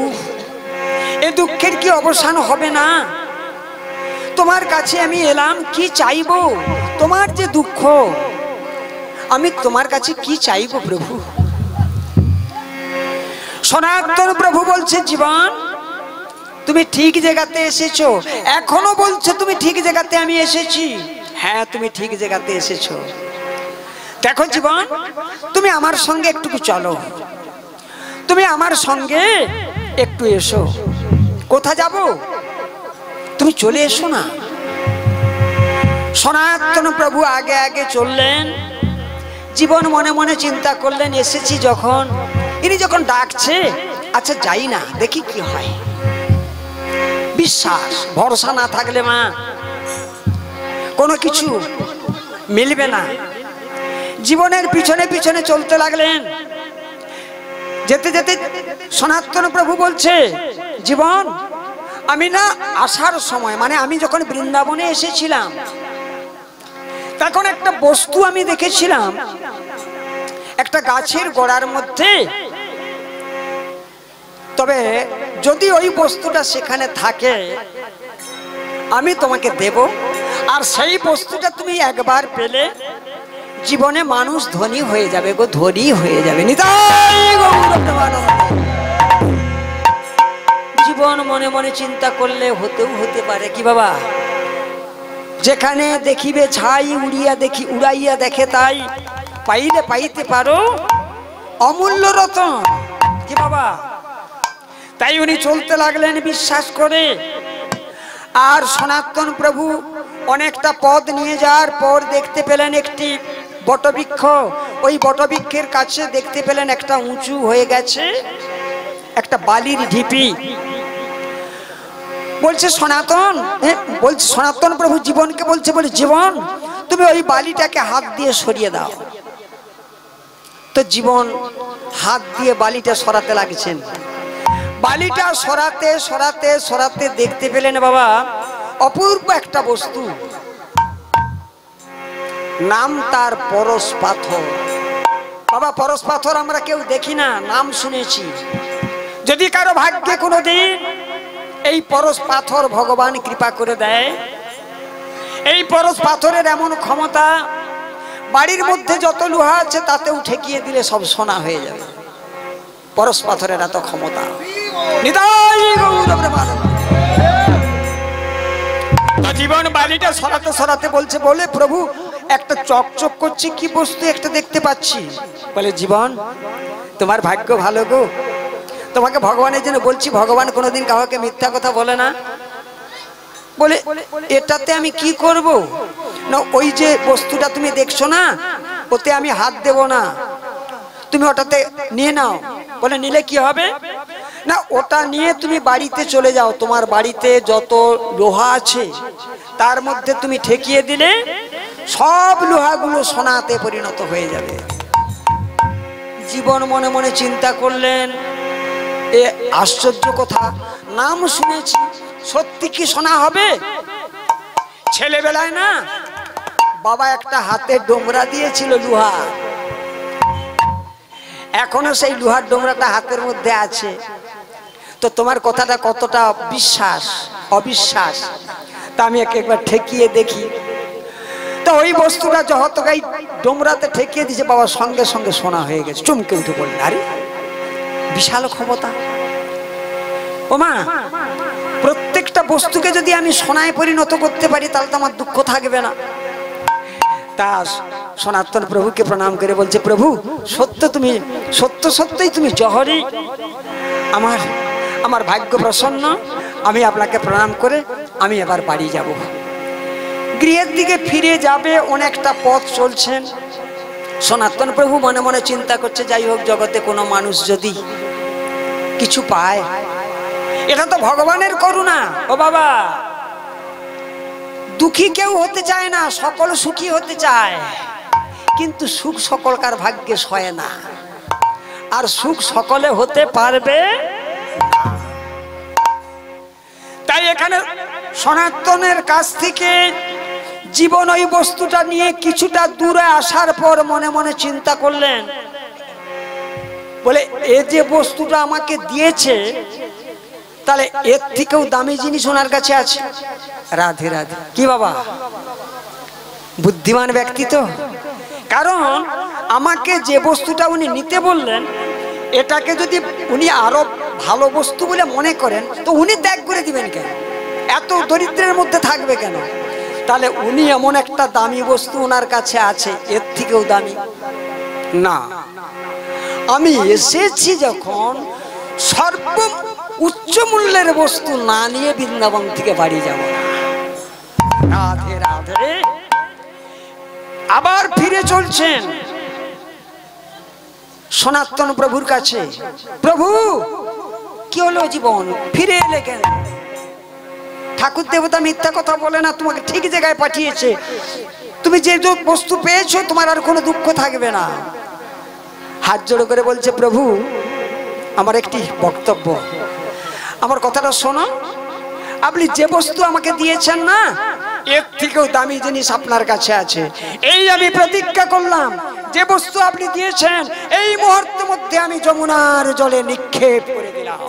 Speaker 1: এ দুঃখের কি অবসান হবে না? তোমার কাছে আমি এলাম, কি চাইবো? তোমার যে দুঃখ, আমি তোমার কাছে কি চাইবো প্রভু? সনাতন প্রভু বলছে, জীবন তুমি ঠিক জায়গাতে এসেছো। এখনো বলছো তুমি ঠিক জায়গাতে আমি এসেছি। হ্যাঁ, তুমি ঠিক জায়গাতে এসেছো। দেখো জীবন, তুমি আমার সঙ্গে একটু চলো, তুমি আমার সঙ্গে একটু এসো। কোথা যাব? তুমি চলে এসো না। সনাতন প্রভু আগে আগে চললেন। জীবন মনে মনে চিন্তা করলেন, এসেছি যখন, ইনি যখন ডাকছে, আচ্ছা যাই না, দেখি কি হয়। বিশ্বাস ভরসা না থাকলে মা কোনো কিছু মিলবে না। জীবনের পিছনে পিছনে চলতে লাগলেন। যেতে যেতে সনাতন প্রভু বলছে, জীবন আমি না আসার সময়, মানে আমি যখন বৃন্দাবনে এসেছিলাম তখন একটা বস্তু আমি দেখেছিলাম, একটা গাছের গোড়ার মধ্যে। তবে যদি ওই বস্তুটা সেখানে থাকে আমি তোমাকে দেব, আর সেই বস্তুটা তুমি একবার পেলে জীবনে মানুষ ধনী হয়ে যাবে গো, ধনী হয়ে যাবে। নিতাই গৌর প্রেমানন্দে। জীবন মনে মনে চিন্তা করলে হতেও হতে পারে কি বাবা, যেখানে দেখিবে ছাই উড়াইয়া দেখে তাই, পাইলে পাইতে পারো অমূল্য রতন কি বাবা। তাই উনি চলতে লাগলেন বিশ্বাস করে। আর সনাতন প্রভু অনেকটা পথ নিয়ে যাওয়ার পর দেখতে পেলেন একটি বটবৃক্ষ। ওই বটবৃক্ষের কাছে দেখতে পেলেন একটা উঁচু হয়ে গেছে একটা বালির ঢিপি। বলছে সনাতন প্রভু জীবনকে বলছে, বলে জীবন তুমি ওই বালিটাকে হাত দিয়ে সরিয়ে দাও। তো জীবন হাত দিয়ে বালিটা সরাতে লাগছেন। বালিটা সরাতে সরাতে সরাতে দেখতে পেলেন বাবা অপূর্ব একটা বস্তু, নাম তার পরশ পাথর। বাবা পরশ পাথর আমরা কেউ দেখি না, নাম শুনেছি। যদি কারো ভাগ্যে কোনোদিন এই পরশ পাথর ভগবান কৃপা করে দেয়, এই পরশ পাথরের এমন ক্ষমতা, বাড়ির মধ্যে যত লোহা আছে তাতেও ঠেকিয়ে দিলে সব সোনা হয়ে যাবে। পরশ পাথরের এত ক্ষমতা। জীবন বালিটা সরাতে সরাতে বলছে, বলে প্রভু একটা চকচক করছে কি বস্তু একটা দেখতে পাচ্ছি। বলে জীবন তোমার ভাগ্য ভালো গো, তোমাকে ভগবানের জন্য বলছি, ভগবান কোনোদিন কাউকে মিথ্যা কথা বলে না। বলে এটাতে আমি কি করব? না ওই যে বস্তুটা তুমি দেখছো না, ওতে আমি হাত দেব না, তুমি ওটাতে নিয়ে নাও। বলে নিলে কি হবে? না ওটা নিয়ে তুমি বাড়িতে চলে যাও, তোমার বাড়িতে যত লোহা আছে তার মধ্যে তুমি ঠেকিয়ে দিলে সব লোহাগুলো সোনাতে পরিণত হয়ে যাবে। জীবন মনে মনে চিন্তা করলেন, এ আশ্চর্য কথা, নাম শুনেছি, সত্যি কি সোনা হবে? ছেলেবেলায় না বাবা একটা হাতে ডোমরা দিয়েছিল লোহা, এখনো সেই লোহার ডোমরাটা হাতের মধ্যে আছে। তো তোমার কথাটা কতটা বিশ্বাস অবিশ্বাস তা আমি একবার ঠেকিয়ে দেখি। তো ওই বস্তুটা যতটাই ডোমরাতে ঠেকিয়ে দিয়েছে বাবা সঙ্গে সঙ্গে সোনা হয়ে গেছে। চমকে উঠে বললেন, আরে বিশাল ক্ষমতা। ও মা, প্রত্যেকটা বস্তুকে যদি আমি সোনায় পরিণত করতে পারি তাহলে তো আমার দুঃখ থাকবে না। তা সনাতন প্রভুকে প্রণাম করে বলছে, প্রভু সত্যই তুমি জহরি, আমার ভাগ্য প্রসন্ন, আমি আপনাকে প্রণাম করে আমি এবার বাড়ি যাব। গৃহের দিকে ফিরে যাবে, অনেকটা পথ চলছেন। সনাতন প্রভু মনে মনে চিন্তা করছে, যাই হোক জগতে কোনো মানুষ যদি কিছু পায় এটা তো ভগবানের করুণা। ও বাবা, দুঃখী কেউ হতে চায় না, সকল সুখী হতে চায়, কিন্তু সুখ সকলকার ভাগ্যে সয় না, আর সুখ সকলে হতে পারবে। তাই এখানে সনাতনের কাছ থেকে জীবন ওই বস্তুটা নিয়ে কিছুটা দূরে আসার পর মনে মনে চিন্তা করলেন, বলে এ যে বস্তুটা আমাকে দিয়েছে, তাহলে এর থেকেও দামি জিনিস ওনার কাছে আছে। রাধে রাধে। কি বাবা, বুদ্ধিমান ব্যক্তি তো। কারণ আমাকে যে বস্তুটা উনি নিতে বললেন, এটাকে যদি উনি আরো ভালো বস্তু বলে মনে করেন, তো উনি ত্যাগ করে দিবেন কেন? এত দরিদ্রের মধ্যে থাকবে কেন? তাহলে উনি এমন একটা দামি বস্তু ওনার কাছে আছে, এর থেকেও দামি না। আমি এসেছি যখন, সর্ব উচ্চ মূল্যের বস্তু না নিয়ে বৃন্দাবন থেকে বাড়ি যাব না। রাধে রাধে। আবার ফিরে চলছেন সনাতন প্রভুর কাছে। প্রভু, কি হলো জীবন, ফিরে এলে কেন? ঠাকুর দেবতা মিথ্যা কথা বলে না, তোমাকে ঠিক জায়গায় পাঠিয়েছে। তুমি যে বস্তু পেয়েছো, তোমার আর কোনো দুঃখ থাকবে না। হাত জোড়ো করে বলছে, প্রভু আমার একটি বক্তব্য, আমার কথাটা শোনো। আপনি যে বস্তু আমাকে দিয়েছেন না, এর থেকেও দামি জিনিস আপনার কাছে আছে। এই আমি প্রতিজ্ঞা করলাম, যে বস্তু আপনি দিয়েছেন এই মুহূর্তের মধ্যে আমি যমুনার জলে নিক্ষেপ করে দিলাম।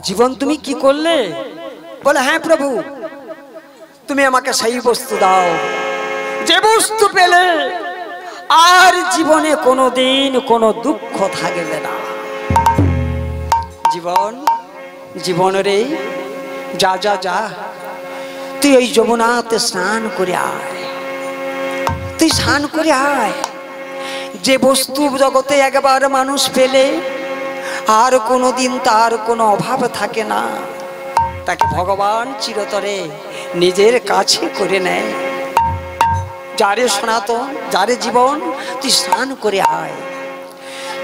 Speaker 1: জীবন তুমি কি করলে? বলে, হ্যাঁ প্রভু, তুমি আমাকে সেই বস্তু দাও, যে বস্তু পেলে আর জীবনে কোনোদিন কোনো দুঃখ থাকবে না। জীবন, জীবন রে, যা যা যা, তুই ওই যমুনাতে স্নান করে আয়, তুই স্নান করে আয়। যে বস্তু জগতে একবার মানুষ পেলে আর কোনোদিন তার কোনো অভাব থাকে না, তাকে ভগবান চিরতরে নিজের কাছে করে নেয়। যারে সনাতন, যারে জীবন, তুই স্নান করে আয়।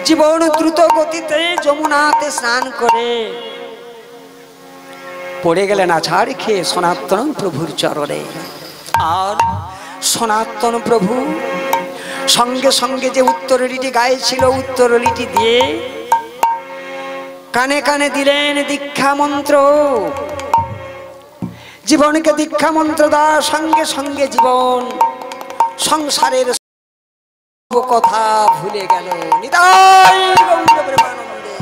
Speaker 1: জীবন দ্রুত গতিতে যমুনাতে স্নান করে পড়ে গেলেন আছাড় খেয়ে সনাতন প্রভুর চরণে। আর সনাতন প্রভু সঙ্গে সঙ্গে যে উত্তরীটি গাইছিল, উত্তরীটি দিয়ে কানে কানে দিলেন দীক্ষা মন্ত্র। জীবনকে দীক্ষা মন্ত্র দেওয়ার সঙ্গে সঙ্গে জীবন সংসারের কথা ভুলে গেল। নিতাই গৌর প্রেমানন্দে।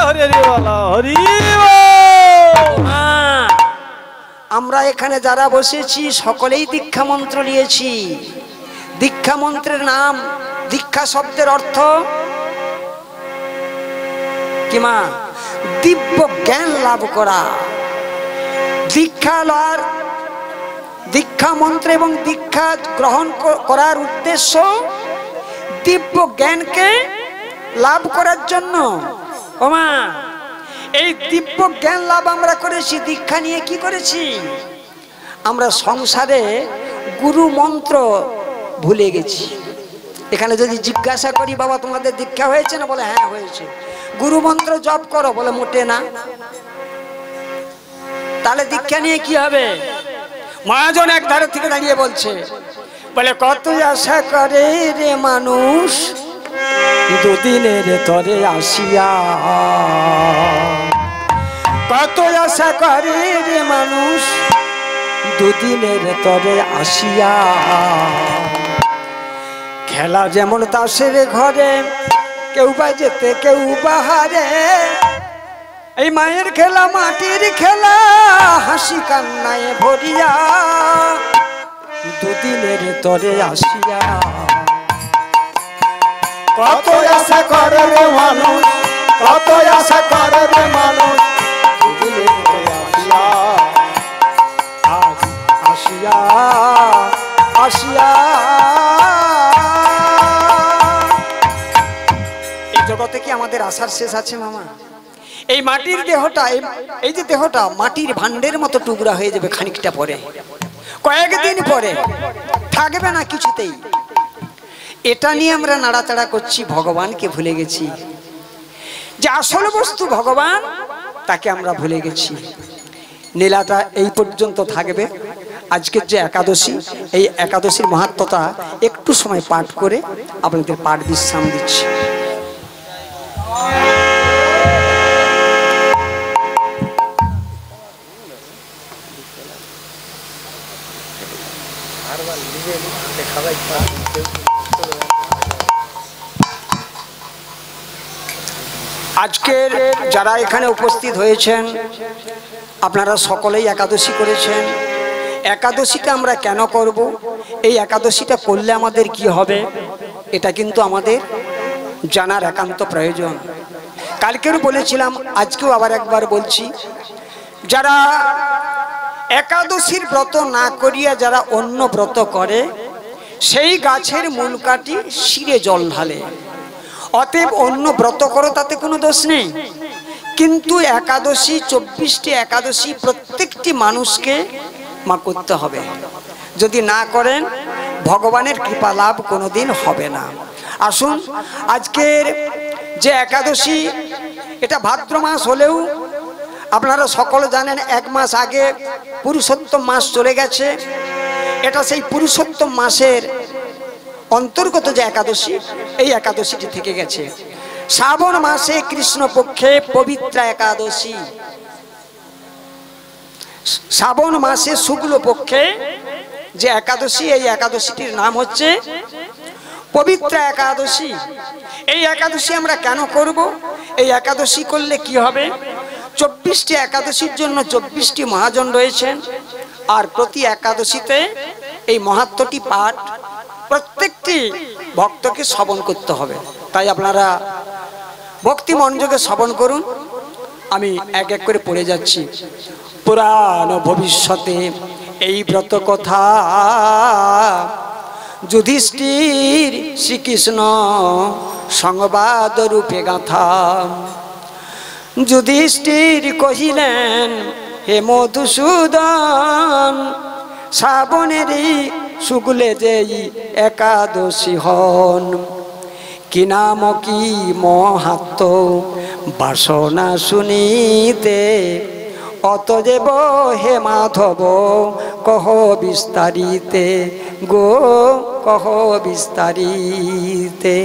Speaker 2: হরি হরি বলো, হরি।
Speaker 1: আমরা এখানে যারা বসেছি সকলেই দীক্ষা মন্ত্র নিয়েছি। দীক্ষা মন্ত্রের নাম, দীক্ষা শব্দের অর্থ কি মা? দিব্য জ্ঞান লাভ করা। দীক্ষা লওয়ার, দীক্ষা মন্ত্র এবং দীক্ষা গ্রহণ করার উদ্দেশ্য দিব্য জ্ঞানকে লাভ করার জন্য। ওমা, এই দিব্য জ্ঞান লাভ আমরা করেছি। দীক্ষা নিয়ে কি করেছি? আমরা সংসারে গুরু মন্ত্র ভুলে গেছি। এখানে যদি জিজ্ঞাসা করি, বাবা তোমাদের দীক্ষা হয়েছে না? বলে হ্যাঁ হয়েছে। গুরু মন্ত্র জপ করো? বলে মোটে না। তাহলে দীক্ষা নিয়ে কি হবে? মহাজন এক ধারে থেকে দাঁড়িয়ে বলছে, বলে কত আশা করে রে মানুষ দুদিনের তরে আসিয়া, কত আশা করে রে মানুষ দুদিনের তরে আসিয়া। খেলা যেমন তাসের ঘরে, কেউ বা যেতে কেউ বাহারে, এই মায়ের খেলা মাটির খেলা, হাসি কান্নায় ভরিয়া দুদিনের তরে আসিয়া।
Speaker 2: কত আশা করে রে মানুষ, কত আশা করে রে মানুষ দুদিনের তরে আসিয়া,
Speaker 1: আসিয়া আসিয়া। এই জগতে কি আমাদের আশার শেষ আছে মামা? এই মাটির দেহটা, এই যে দেহটা মাটির ভান্ডের মতো টুকরা হয়ে যাবে খানিকটা পরে, কয়েকদিন পরে থাকবে না কিছুতেই। এটা নিয়ে আমরা নাড়াচাড়া করছি, ভগবানকে ভুলে গেছি। যে আসল বস্তু ভগবান, তাকে আমরা ভুলে গেছি। লীলাটা এই পর্যন্ত থাকবে। আজকের যে একাদশী, এই একাদশীর মাহাত্ম্যটা একটু সময় পাঠ করে আপনাদের পাঠ বিশ্রাম দিচ্ছি।
Speaker 2: আর
Speaker 1: আজকের যারা এখানে উপস্থিত হয়েছেন আপনারা সকলেই একাদশী করেছেন। একাদশীটা আমরা কেন করব, এই একাদশীটা করলে আমাদের কি হবে, এটা কিন্তু আমাদের জানার একান্ত প্রয়োজন। কালকেও বলেছিলাম, আজকেও আবার একবার বলছি, যারা একাদশীর ব্রত না করিয়া যারা অন্য ব্রত করে সেই গাছের মূল কাটি শিরে জল ঢালে। অতএব অন্য ব্রত করো, তাতে কোনো দোষ নেই, কিন্তু একাদশী 24টি একাদশী প্রত্যেকটি মানুষকে মা করতে হবে। যদি না করেন ভগবানের কৃপা লাভ কোনোদিন হবে না। আসুন, আজকের যে একাদশী, এটা ভাদ্র মাস হলেও আপনারা সকলে জানেন 1 মাস আগে পুরুষোত্তম মাস চলে গেছে। এটা সেই পুরুষোত্তম মাসের অন্তর্গত যে একাদশী, এই একাদশীটি থেকে গেছে। শ্রাবণ মাসে কৃষ্ণপক্ষে পবিত্র একাদশী, শ্রাবণ মাসে শুক্লপক্ষে যে একাদশী, এই একাদশীটির নাম হচ্ছে পবিত্র একাদশী। এই একাদশী আমরা কেন করব, এই একাদশী করলে কি হবে, 24টি একাদশীর জন্য 24টি মহাজন রয়েছেন, আর প্রতি একাদশীতে এই মহাত্ম্যটি পাঠ প্রত্যেকটি ভক্তকে শ্রবণ করতে হবে। তাই আপনারা ভক্তি মনোযোগে শ্রবণ করুন। আমি এক এক করে পড়ে যাচ্ছি। পুরাণ ভবিষ্যতে এই ব্রত কথা যুধিষ্ঠির শ্রীকৃষ্ণ সংবাদ রূপে গাথা। যুধিষ্ঠির কহিলেন, হে মধুসূদন, শ্রাবণেরই শুক্লে যেই একাদশী হন, কি নাম কি মহাত্ম বাসনা শুনিতে, অতএব হে মাধব কহ বিস্তারিতে, গো কহ বিস্তারিতে।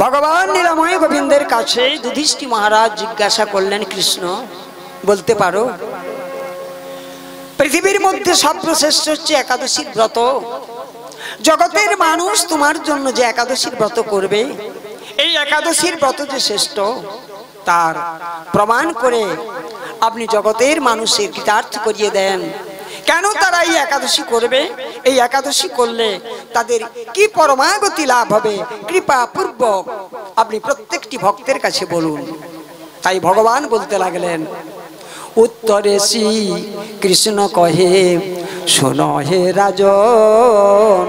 Speaker 1: ভগবান লীলাময় গোবিন্দের কাছে যুধিষ্ঠির মহারাজ জিজ্ঞাসা করলেন, কৃষ্ণ বলতে পারো পৃথিবীর মধ্যে সর্বশ্রেষ্ঠ হচ্ছে একাদশীর ব্রত, জগতের মানুষ তোমার জন্য যে একাদশীর ব্রত করবে, এই একাদশীর ব্রত যে শ্রেষ্ঠ তার প্রমাণ করে আপনি জগতের মানুষের কৃতার্থ করিয়ে দেন। কেন তারা এই একাদশী করবে, এই একাদশী করলে তাদের কি পরমাগতি লাভ হবে, কৃপা পূর্বক আপনি প্রত্যেকটি ভক্তের কাছে বলুন। তাই ভগবান বলতে লাগলেন, উত্তরে শ্রী কৃষ্ণ কহে, শোনো হে রাজন,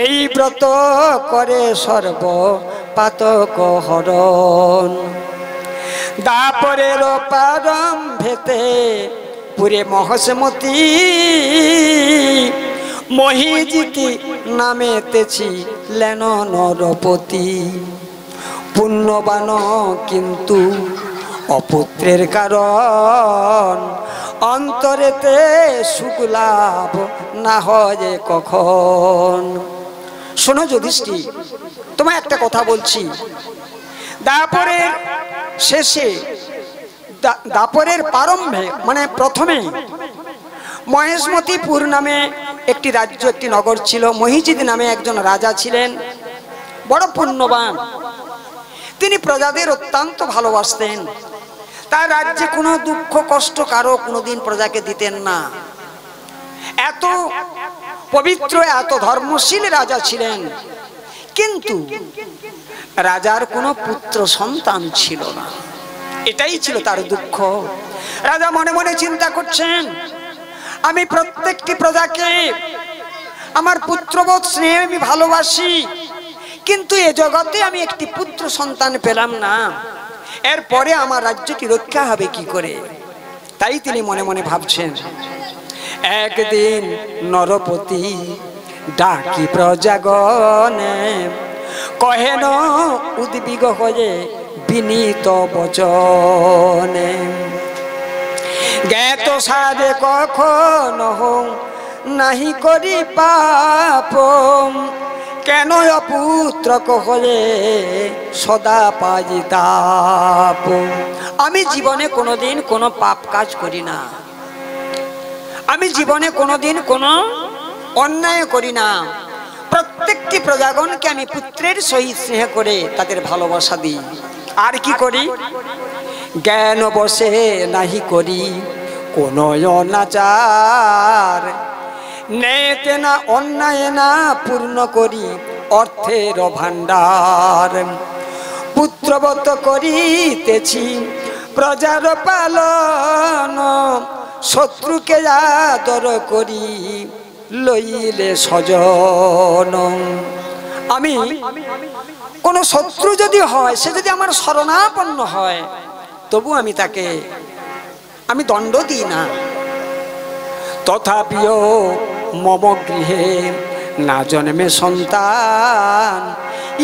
Speaker 1: এই ব্রত করে সর্ব পাতক হরণ। দাপরের প্রারম্ভেতে পুরে মহসমতি, মহিজিতি নামেতেছি লেন নরপতি। পুণ্যবান কিন্তু অপুত্রের কারণ, অন্তরেতে সুখ লাভ না হয় কখন। শোনো যুধিষ্ঠির, তোমায় একটা কথা বলছি। দাপরের শেষে, দাপরের প্রারম্ভে মানে প্রথমে মহেশমতিপুর নামে একটি রাজ্য, একটি নগর ছিল। মহিজিৎ নামে একজন রাজা ছিলেন, বড় পুণ্যবান। তিনি প্রজাদের অত্যন্ত ভালোবাসতেন। তার রাজ্যে কোনো দুঃখ কষ্ট কারো কোনোদিন প্রজাকে দিতেন না। এত পবিত্র, এত ধর্মশীল রাজা ছিলেন, কিন্তু রাজার কোনো পুত্র সন্তান ছিল না। এটাই ছিল তার দুঃখ। রাজা মনে মনে চিন্তা করছেন, আমি প্রত্যেকটি প্রজাকে আমার পুত্রবোধ স্নেহে আমি ভালোবাসি, কিন্তু এ জগতে আমি একটি পুত্র সন্তান পেলাম না, এরপরে আমার রাজ্যটি রক্ষা হবে কি করে। তাই তিনি মনে মনে ভাবছেন। একদিন নরপতি ডাকি প্রজাগণে, কহেন উদ্বিগ হয়ে বিনীত বচনে, জ্ঞাত সারে কখনো নাহি করি পাপ, কেন অপুত্র হলে সদা পাই তাপ। আমি জীবনে কোনোদিন কোনো পাপ কাজ করি না, আমি জীবনে কোনোদিন কোনো অন্যায় করি না, প্রত্যেকটি প্রজাগণকে আমি পুত্রের সহিত স্নেহ করে তাদের ভালোবাসা দিই। আর কি করি? জ্ঞান বসে নাহি করি কোন অনাচার, নেতে না অন্যায় না পূর্ণ করি অর্থের ভাণ্ডার। পুত্রবত করিতেছি প্রজার পালন, শত্রুকে আদর করি লইলে স্বজন। আমি কোন শত্রু যদি হয়, সে যদি আমার শরণাপন্ন হয়, তবু আমি তাকে দণ্ড দিই না। তথাপিও মম গৃহে না জন্মে সন্তান,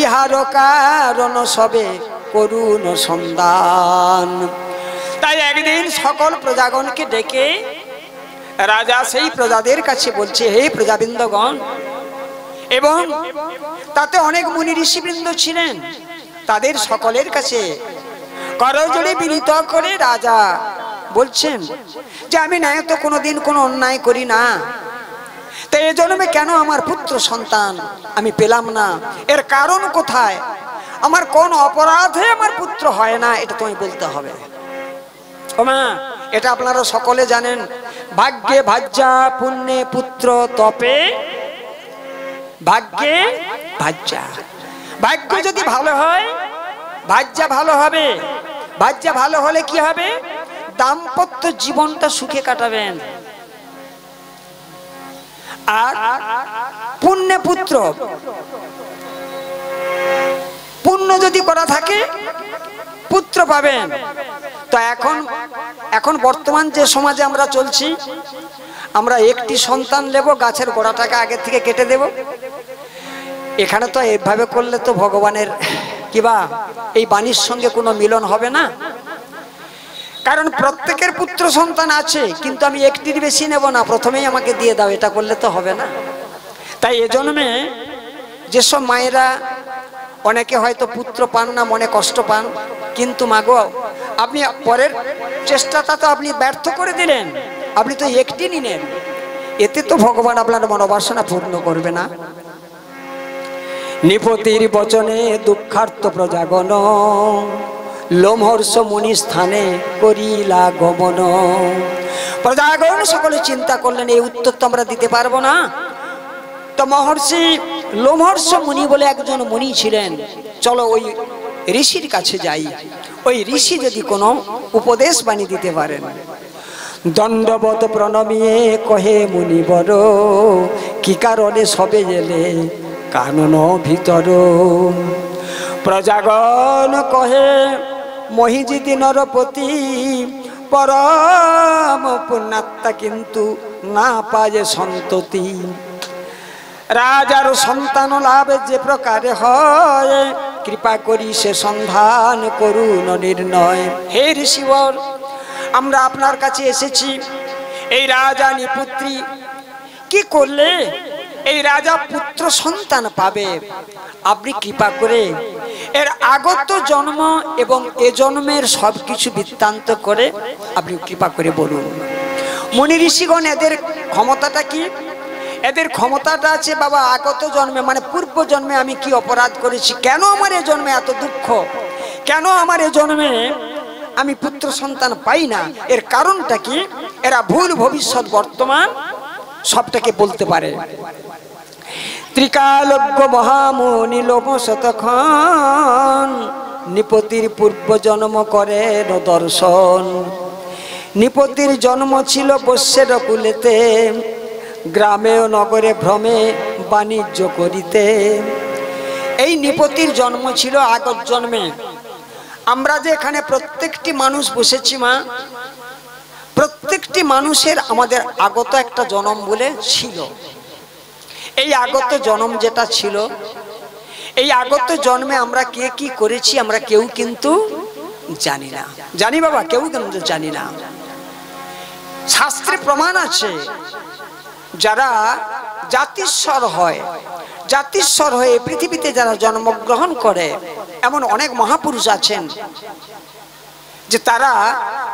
Speaker 1: ইহার কারণ সবে করুণ সন্ধান। তাই একদিন সকল প্রজাগণকে ডেকে রাজা সেই প্রজাদের কাছে বলছে, হে প্রজাবৃন্দগণ, এবং তাতে অনেক মুনি ঋষিবৃন্দ ছিলেন, তাদের সকলের কাছে করজোড়ে বিনীত করে রাজা বলছেন যে আমি ন্যায় তো কোনোদিন কোনো অন্যায় করি না, তাই এ জন্মে কেন আমার পুত্র সন্তান আমি পেলাম না? এর কারণ কোথায়? আমার কোন অপরাধে আমার পুত্র হয় না, এটা তুমি বলতে হবে। ওমা, এটা আপনারা সকলে জানেন, ভাগ্যে ভাজ্যা পুণ্যে পুত্র তপে ভাগ্যে ভাজ্যা। ভাগ্য যদি ভালো হয়, ভাজ্যা ভালো হবে। ভাজ্যা ভালো হলে কি হবে? দাম্পত্য জীবনটা সুখে কাটাবেন। আর পুণ্যে পুত্র, পুণ্য যদি করা থাকে পুত্র পাবেন। তো এখন বর্তমান যে সমাজে আমরা চলছি, আমরা একটি সন্তান নেব, গাছের গোড়াটাকে আগে থেকে কেটে দেব। এখানে তো এইভাবে করলে তো ভগবানের কিবা এই বাণীর সঙ্গে কোনো মিলন হবে না। কারণ প্রত্যেকের পুত্র সন্তান আছে, কিন্তু আমি একটির বেশি নেব না, প্রথমেই আমাকে দিয়ে দাও, এটা করলে তো হবে না। তাই এ জন্মে যেসব মায়েরা অনেকে হয়তো পুত্র পান না, মনে কষ্ট পান, কিন্তু মাগো আপনি পরের চেষ্টাটা তো আপনি ব্যর্থ করে দিলেন, আপনি তো একটি নিলেন, এতে তো ভগবান আপনার মনোবাসনা পূর্ণ করবে না। নিপতির বচনে দুঃখার্ত প্রজাগণ, লোমহর্ষ মুনি স্থানে করিলা গমন। প্রজাগণ সকলে চিন্তা করলেন এই উত্তর তো আমরা দিতে পারবো না। তো মহর্ষি লোমহর্ষ মুনি বলে একজন মুনি ছিলেন, চলো ওই ঋষির কাছে যাই, ওই ঋষি যদি কোনো উপদেশ বাণী দিতে পারেন। দণ্ডবত প্রণমিয়ে কহে মুনিবর, কি কারণে সবে এলে কানন ভিতর। প্রজাগণ কহে মহিজিতি নরপতি, পরম পুণ্যাত্মা কিন্তু না পায় সন্ততি। রাজার সন্তান লাভ যে প্রকারে হয়, কৃপা করি সে সন্ধান করুন নির্ণয়। হে ঋষিবর, আমরা আপনার কাছে এসেছি, এই রাজা নিপুত্রী কি করলে এই রাজা পুত্র সন্তান পাবে? আপনি কৃপা করে এর আগত জন্ম এবং এ জন্মের সবকিছু বৃত্তান্ত করে আপনি কৃপা করে বলুন। মুনি ঋষিগণ এদের ক্ষমতাটা কি? এদের ক্ষমতাটা আছে বাবা আগত জন্মে, মানে পূর্ব জন্মে আমি কি অপরাধ করেছি, কেন আমার এ জন্মে এত দুঃখ, কেন আমার এ জন্মে আমি পুত্র সন্তান পাই না, এর কারণটা কি? এরা ভুল ভবিষ্যৎ বর্তমান সবটাকে বলতে পারে। ত্রিকালজ্ঞ মহামুনি লোভ শতক্ষণ, নিপতির পূর্ব জন্ম করে দর্শন। নিপতির জন্ম ছিল বস্যের কুলেতে, গ্রামে ও নগরে ভ্রমে বাণিজ্য করিতে। এই নিপতির জন্ম ছিল আগত জন্মে। আমরা যে এখানে প্রত্যেকটি মানুষ বসেছি মা, প্রত্যেকটি মানুষের আমাদের আগত একটা জন্ম বলে ছিল। এই আগত জন্ম যেটা ছিল, এই আগত জন্মে আমরা কে কি করেছি আমরা কেউ কিন্তু জানি না। জানি বাবা, কেউ কিন্তু জানি না। শাস্ত্রে প্রমাণ আছে, যারা জাতিস্বর হয়, জাতিস্বর হয়ে পৃথিবীতে যারা জন্মগ্রহণ করে, এমন অনেক মহাপুরুষ আছেন যে তারা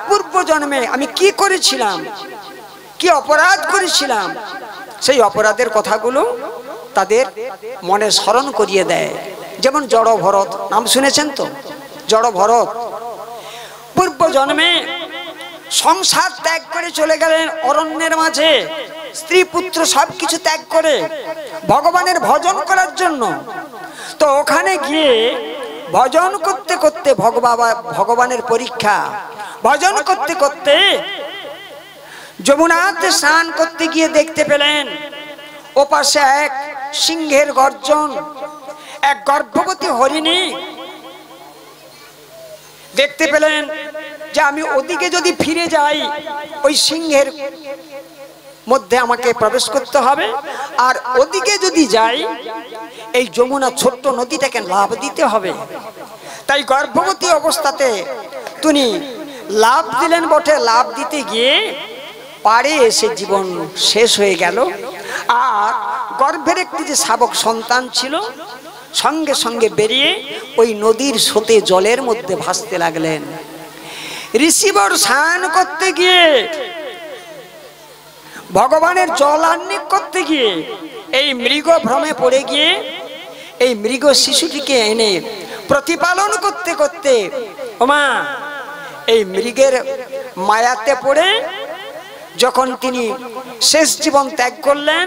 Speaker 1: পূর্ব জন্মে আমি কি করেছিলাম, কি অপরাধ করেছিলাম, সেই অপরাধের কথাগুলো তাদের মনে স্মরণ করিয়ে দেয়। যেমন জড় ভরত, নাম শুনেছেন তো? জড় ভরত পূর্ব জন্মে সংসার ত্যাগ করে চলে গেলেন অরণ্যের মাঝে, স্ত্রী পুত্র সবকিছু ত্যাগ করে ভগবানের ভজন করার জন্য। তো ওখানে গিয়ে ভজন করতে করতে ভগবানের পরীক্ষা, ভজন করতে করতে যমুনাতে স্নান করতে গিয়ে দেখতে পেলেন ওপাশে এক সিংহের গর্জন, এক গর্ভবতী হরিণী। দেখতে পেলেন যে আমি ওদিকে যদি ফিরে যাই ওই সিংহের মধ্যে আমাকে প্রবেশ করতে হবে, আর ওদিকে যদি যাই এই যমুনা ছোট্ট নদীটাকে লাভ দিতে হবে। তাই গর্ভবতী অবস্থাতে তিনি লাভ দিলেন বটে, লাভ দিতে গিয়ে পাড়ে এসে জীবন শেষ হয়ে গেল। আর গর্ভের একটি যে শাবক সন্তান ছিল সঙ্গে সঙ্গে বেরিয়ে ওই নদীর স্রোতে জলের মধ্যে ভাসতে লাগলেন। ঋষিবর স্নান করতে গিয়ে, ভগবানের জল আহ্নিক করতে গিয়ে এই মৃগ ভ্রমে পড়ে গিয়ে এই মৃগ শিশুটিকে এনে প্রতিপালন করতে করতে ওমা এই মৃগের মায়াতে পড়ে যখন তিনি শেষ জীবন ত্যাগ করলেন,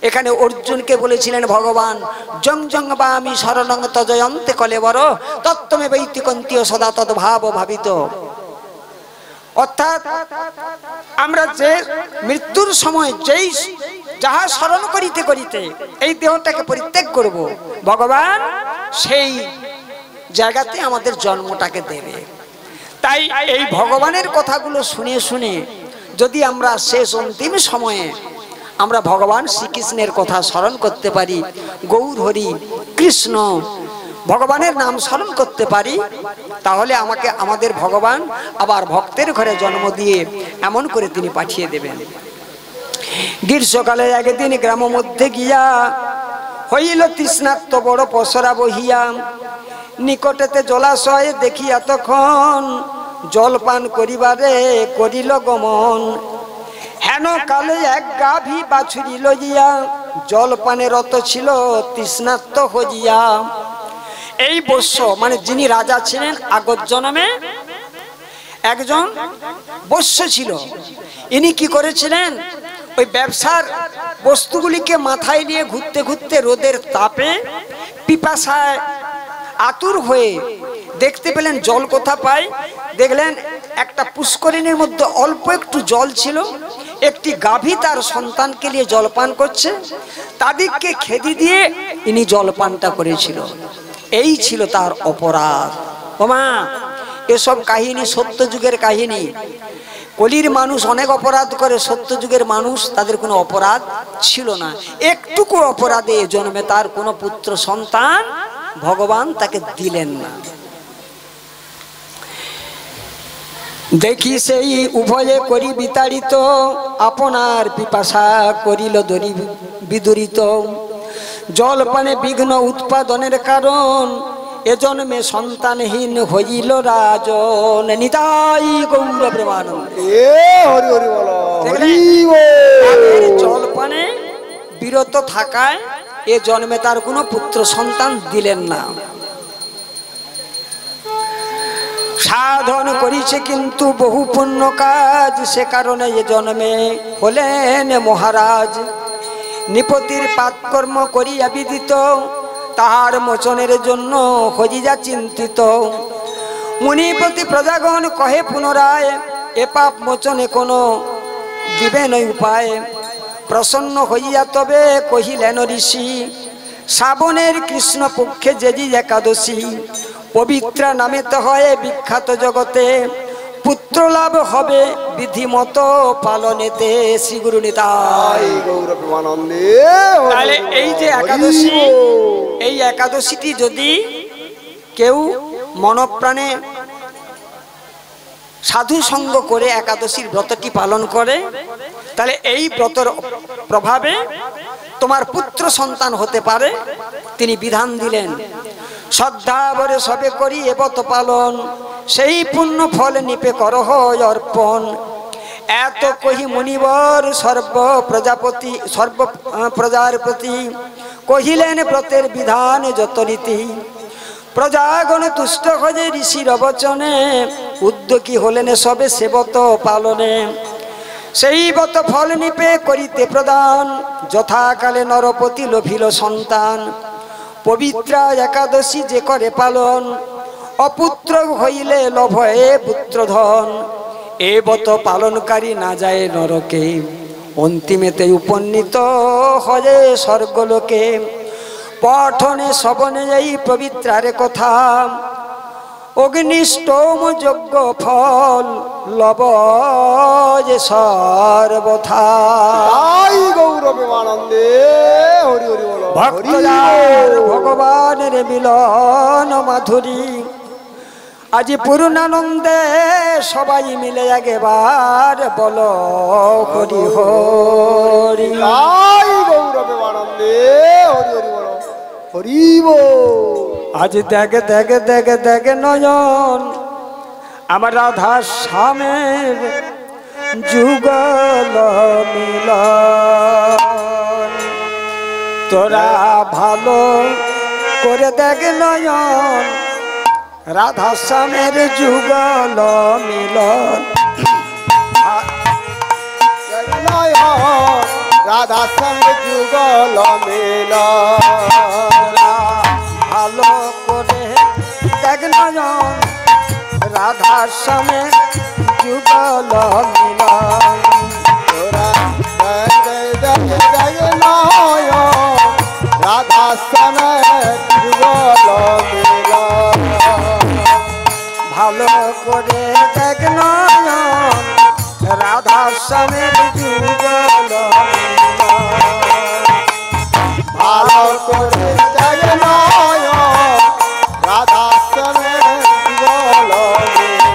Speaker 1: এখানে অর্জুনকে বলেছিলেন ভগবান জং জং বা আমি শরণং তজয়ন্তে কলেবর তত্ত্বমে বৈতিকন্তীয় সদা তদ্ভাব ভাবিত। অর্থাৎ আমরা যে মৃত্যুর সময় যেই যাহা স্মরণ করিতে করিতে এই দেহটাকে পরিত্যাগ করব, ভগবান সেই জায়গাতে আমাদের জন্মটাকে দেবে। তাই এই ভগবানের কথাগুলো শুনে শুনে যদি আমরা শেষ অন্তিম সময়ে আমরা ভগবান শ্রীকৃষ্ণের কথা স্মরণ করতে পারি, গৌর হরি কৃষ্ণ ভগবানের নাম স্মরণ করতে পারি, তাহলে আমাদের ভগবান আবার ভক্তের ঘরে জন্ম দিয়ে এমন করে তিনি পাঠিয়ে দেবেন। গ্রীষ্মকালে একদিন গ্রাম মধ্যে গিয়া হইল তৃষ্ণার্ত বড় পসরা বহিয়া, নিকটেতে জলাশয় দেখিয়া তখন জলপান করিবারে করিল গমন। হেন কালে এক গাভী বাছুরি লইয়া জলপানে রত ছিল তৃষ্ণার্ত হইয়া। এই বৎস মানে যিনি রাজা ছিলেন আগত জন্মে একজন বৎস ছিল, ইনি কি করেছিলেন ওই ব্যবসার বস্তুগুলিকে মাথায় নিয়ে ঘুরতে ঘুরতে রোদের তাপে পিপাসায় আতুর হয়ে দেখতে পেলেন জল কোথা পায়। দেখলেন একটা পুষ্করিণীর মধ্যে অল্প একটু জল ছিল, একটি গাভী তার সন্তানকে নিয়ে জলপান করছে, তাদেরকে খেদি দিয়ে ইনি জলপানটা করেছিল। এই ছিল তার অপরাধ। ওমা এসব কাহিনী সত্য যুগের কাহিনী। কলির মানুষ অনেক অপরাধ করে, সত্য যুগের মানুষ তাদের কোনো অপরাধ ছিল না। একটুকু অপরাধে জন্মে তার কোনো পুত্র সন্তান ভগবান তাকে দিলেন না। দেখি সেই উভয়ে করি বিতাড়িত, আপনার পিপাসা করিল বিদুরিত। জলপানে বিঘ্ন উৎপাদনের কারণ এজন্মে সন্তানহীন হইল রাজন। নিতাই গৌর প্রেমানন্দ। জলপানে বিরত থাকায় এ জন্মে তার কোনো পুত্র সন্তান দিলেন না। সাধন করিছে কিন্তু বহু পুণ্য কাজ, সে কারণে এ জন্মে হলেন মহারাজ। নিপতির পাপকর্ম করিয়া বিদিত, তাহার মোচনের জন্য হইয়া চিন্তিত। মুনিপতি প্রজাগণ কহে পুনরায়, এ পাপ মোচনে কোনো দিবেন উপায়। প্রসন্ন হইয়া তবে কহিলেন ঋষি, শ্রাবণের কৃষ্ণ পক্ষে যেদি একাদশী। পবিত্রা নামেতে হয় বিখ্যাত জগতে, পুত্র লাভ হবে বিধিমত পালনেতে। শ্রী গুরু নিতাই গৌর প্রেমানন্দে। তাহলে এই যে একাদশী, এই একাদশীটি যদি কেউ মনপ্রাণে সাধু সঙ্গ করে একাদশীর ব্রতটি পালন করে, তাহলে এই ব্রতর প্রভাবে তোমার পুত্র সন্তান হতে পারে। তিনি বিধান দিলেন, শ্রদ্ধা ভরে সবে করি এ ব্রত পালন, সেই পুণ্য ফল নিপে করহ অর্পণ। এত কহি মুনিবর সর্ব প্রজার প্রতি কহিলেন ব্রতের বিধান যত রীতি। প্রজাগণ তুষ্ট হয়ে ঋষির বচনে উদ্যোগী হলেন সবে সেবত পালনে। সেই বত ফল নিপে করিতে প্রদান যথাকালে নরপতি লোভিল সন্তান। পবিত্রা একাদশী যে করে পালন অপুত্র হইলে লভয়ে পুত্রধন। এ বত পালনকারী না যায় নরকে অন্তিমেতে উপনীত হয়ে স্বর্গলোকে। পঠনে শ্রবণে এই পবিত্রার কথা অগ্নিষ্টম যজ্ঞ ফল লব যে সর্বথা।
Speaker 2: গৌরবানন্দে হরি হরি বল।
Speaker 1: ভক্তজার ভগবানের মিলন মাধুরী আজি পূর্ণানন্দে সবাই মিলে একবার বলো হরি হরি।
Speaker 2: গৌরবানন্দে হরি হরি বল হরি বল।
Speaker 1: আজ দেখে দেখে দেখে দেখে নয়ন আমার রাধা শ্যামের যুগল মিলন। তোরা ভালো করে দেখ নয়ন রাধা শ্যামের যুগল মিলন।
Speaker 2: রাধা শ্যামের যুগল মিলন।
Speaker 1: ভালো করে দেখ নয়ন রাধা শ্যামের যুগল মিলন।
Speaker 2: রাধা শ্যামের যুগল মিলন।
Speaker 1: ভালো করে দেখ নয়ন রাধা শ্যামের যুগল মিলন।
Speaker 2: ভালো করে দেখ নয়ন রাধা শ্যামের যুগল মিলন।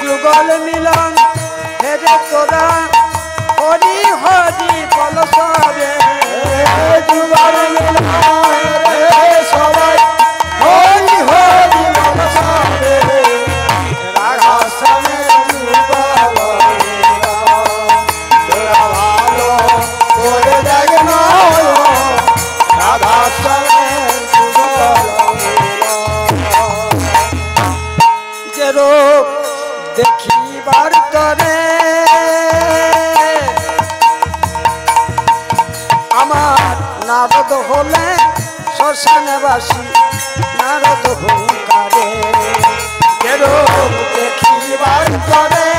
Speaker 1: যুগল মিলন হেরে তোরা হরি হরি বল সবে।
Speaker 2: যুগল মিলন সবাই হরি হরি বল সবে। রাধা শ্যামের যুগল মিলন। তোরা ভালো করে দেখ নয়ন রাধা শ্যামের যুগল মিলন।
Speaker 1: যে রূপ দেখিবার তরে আমার নারদ হলে শ্মশানবাসী নারদ হুঙ্কারে। যে রূপ দেখিবার তরে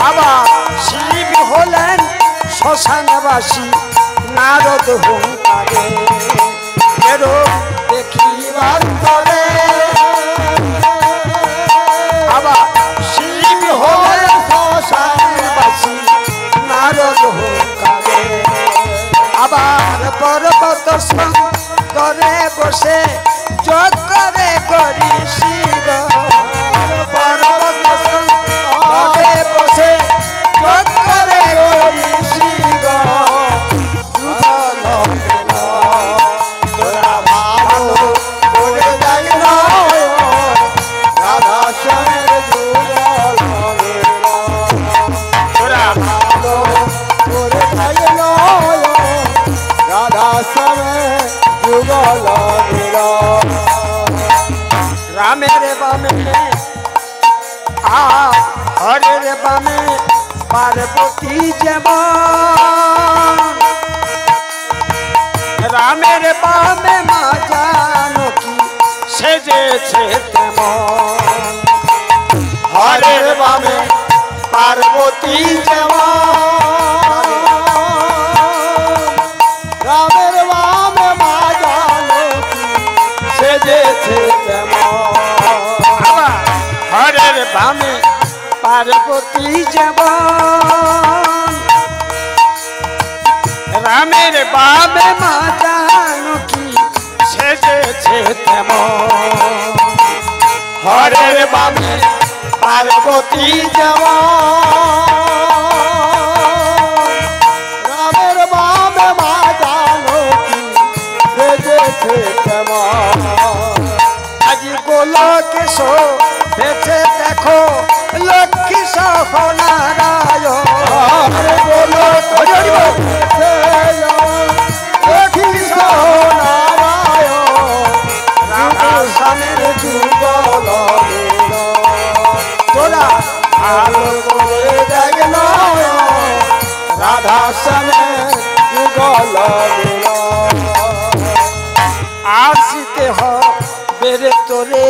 Speaker 1: আবার শিব হলেন শ্মশানবাসী নারদ হুঙ্কারে। যে রূপ দেখিবার তরে আবার শিব হলেন শ্মশানবাসী নারদ হুঙ্কারে। আবার পর্বত ধরে বসে যোগ করে করি শিব। পর্বত ধরে বসে যোগ করে করি শিব।
Speaker 2: তোরা ভালো করে দেখ নয়ন রাধা শ্যামের যুগল মিলন। তোরা ভালো করে দেখ নয়ন রাধা শ্যামের যুগল মিলন।
Speaker 1: রামের বামে হরের বামে পার্বতী যেমন। রামের বামে মা জানকী সেজেছে তেমন।
Speaker 2: হরের বামে পার্বতী যেমন। রামের বামে মা জানকী সেজেছে তেমন।
Speaker 1: হরের বামে পার্বতী যেমন। রামের বামে মা জানকী সেজেছে তেমন।
Speaker 2: হরের বামে পার্বতী যেমন। রামের বামে মা জানকী সেজেছে তেমন।
Speaker 1: আজি গোলকে শোভেছে
Speaker 2: রাধা শ্যামের যুগল মিলন।
Speaker 1: আসিতে হবে রে তোরে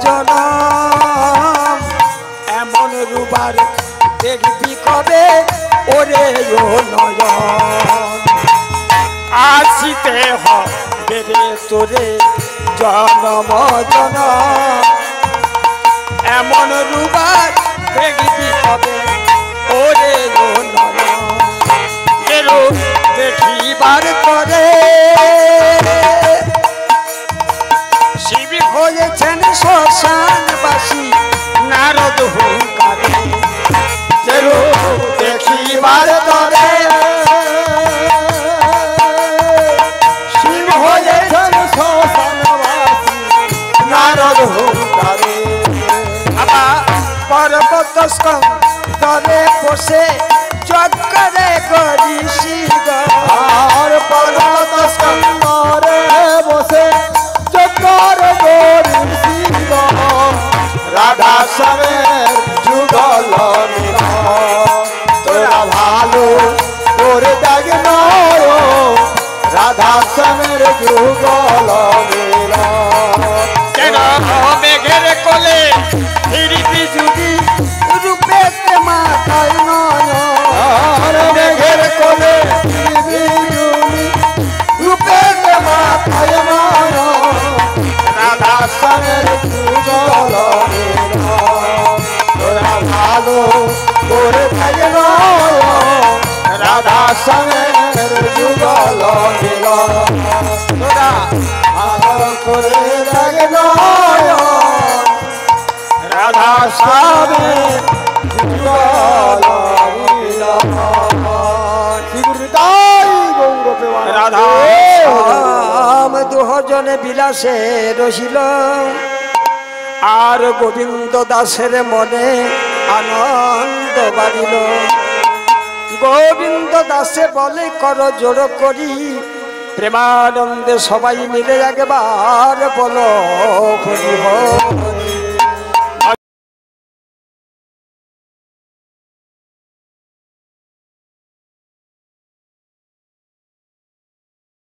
Speaker 1: জনম, এমন রূপার দেখবি কবে ওরে ও নয়ন। আসিতে হবে রে তোরে জনম জনম, এমন রূপার দেখবি কবে ওরে ও নয়ন। এরো দেখিবার করে শিব হয়েছেন শ্মশানবাসী নারদ হুঙ্কারে।
Speaker 2: চেরো দেখিবার তরে শিব হয়েছেন শ্মশানবাসী নারদ হুঙ্কারে।
Speaker 1: আবার পর্বত স্কন্ধরে বসে চক্করে করি শিব,
Speaker 2: আর পর্বত স্কন্ধরে বসে চক্কর গরি শিব। রাধা শ্যামের যুগল মিলন। তোরা ভালো করে দেখ নয়ন, রাধা শ্যামের যুগল মিলন।
Speaker 1: কেন মেঘের কোলে ফিরিবি যদি রূপে মাথায় নয়ন।
Speaker 2: আর মেঘের কোলে বিজুলি রূপে মাথায় নয়ন। রাধা শ্যামের যুগল মিলন। তোরা ভালো করে দেখ নয়ন, রাধা শ্যামের যুগল মিলন। তোরা ভালো করে দেখ নয়ন, রাধা শ্যামের যুগল মিলন। শিবহৃদয় গৌর প্রেমানন্দে।
Speaker 1: রাধা শ্যাম দুজনে বিলাসে রসিল, আর গোবিন্দ দাসের মনে আনন্দ বাড়িল। গোবিন্দ দাসে বলে কর জোর করি, প্রেমানন্দে সবাই মিলে একবার বলো হরি হরি।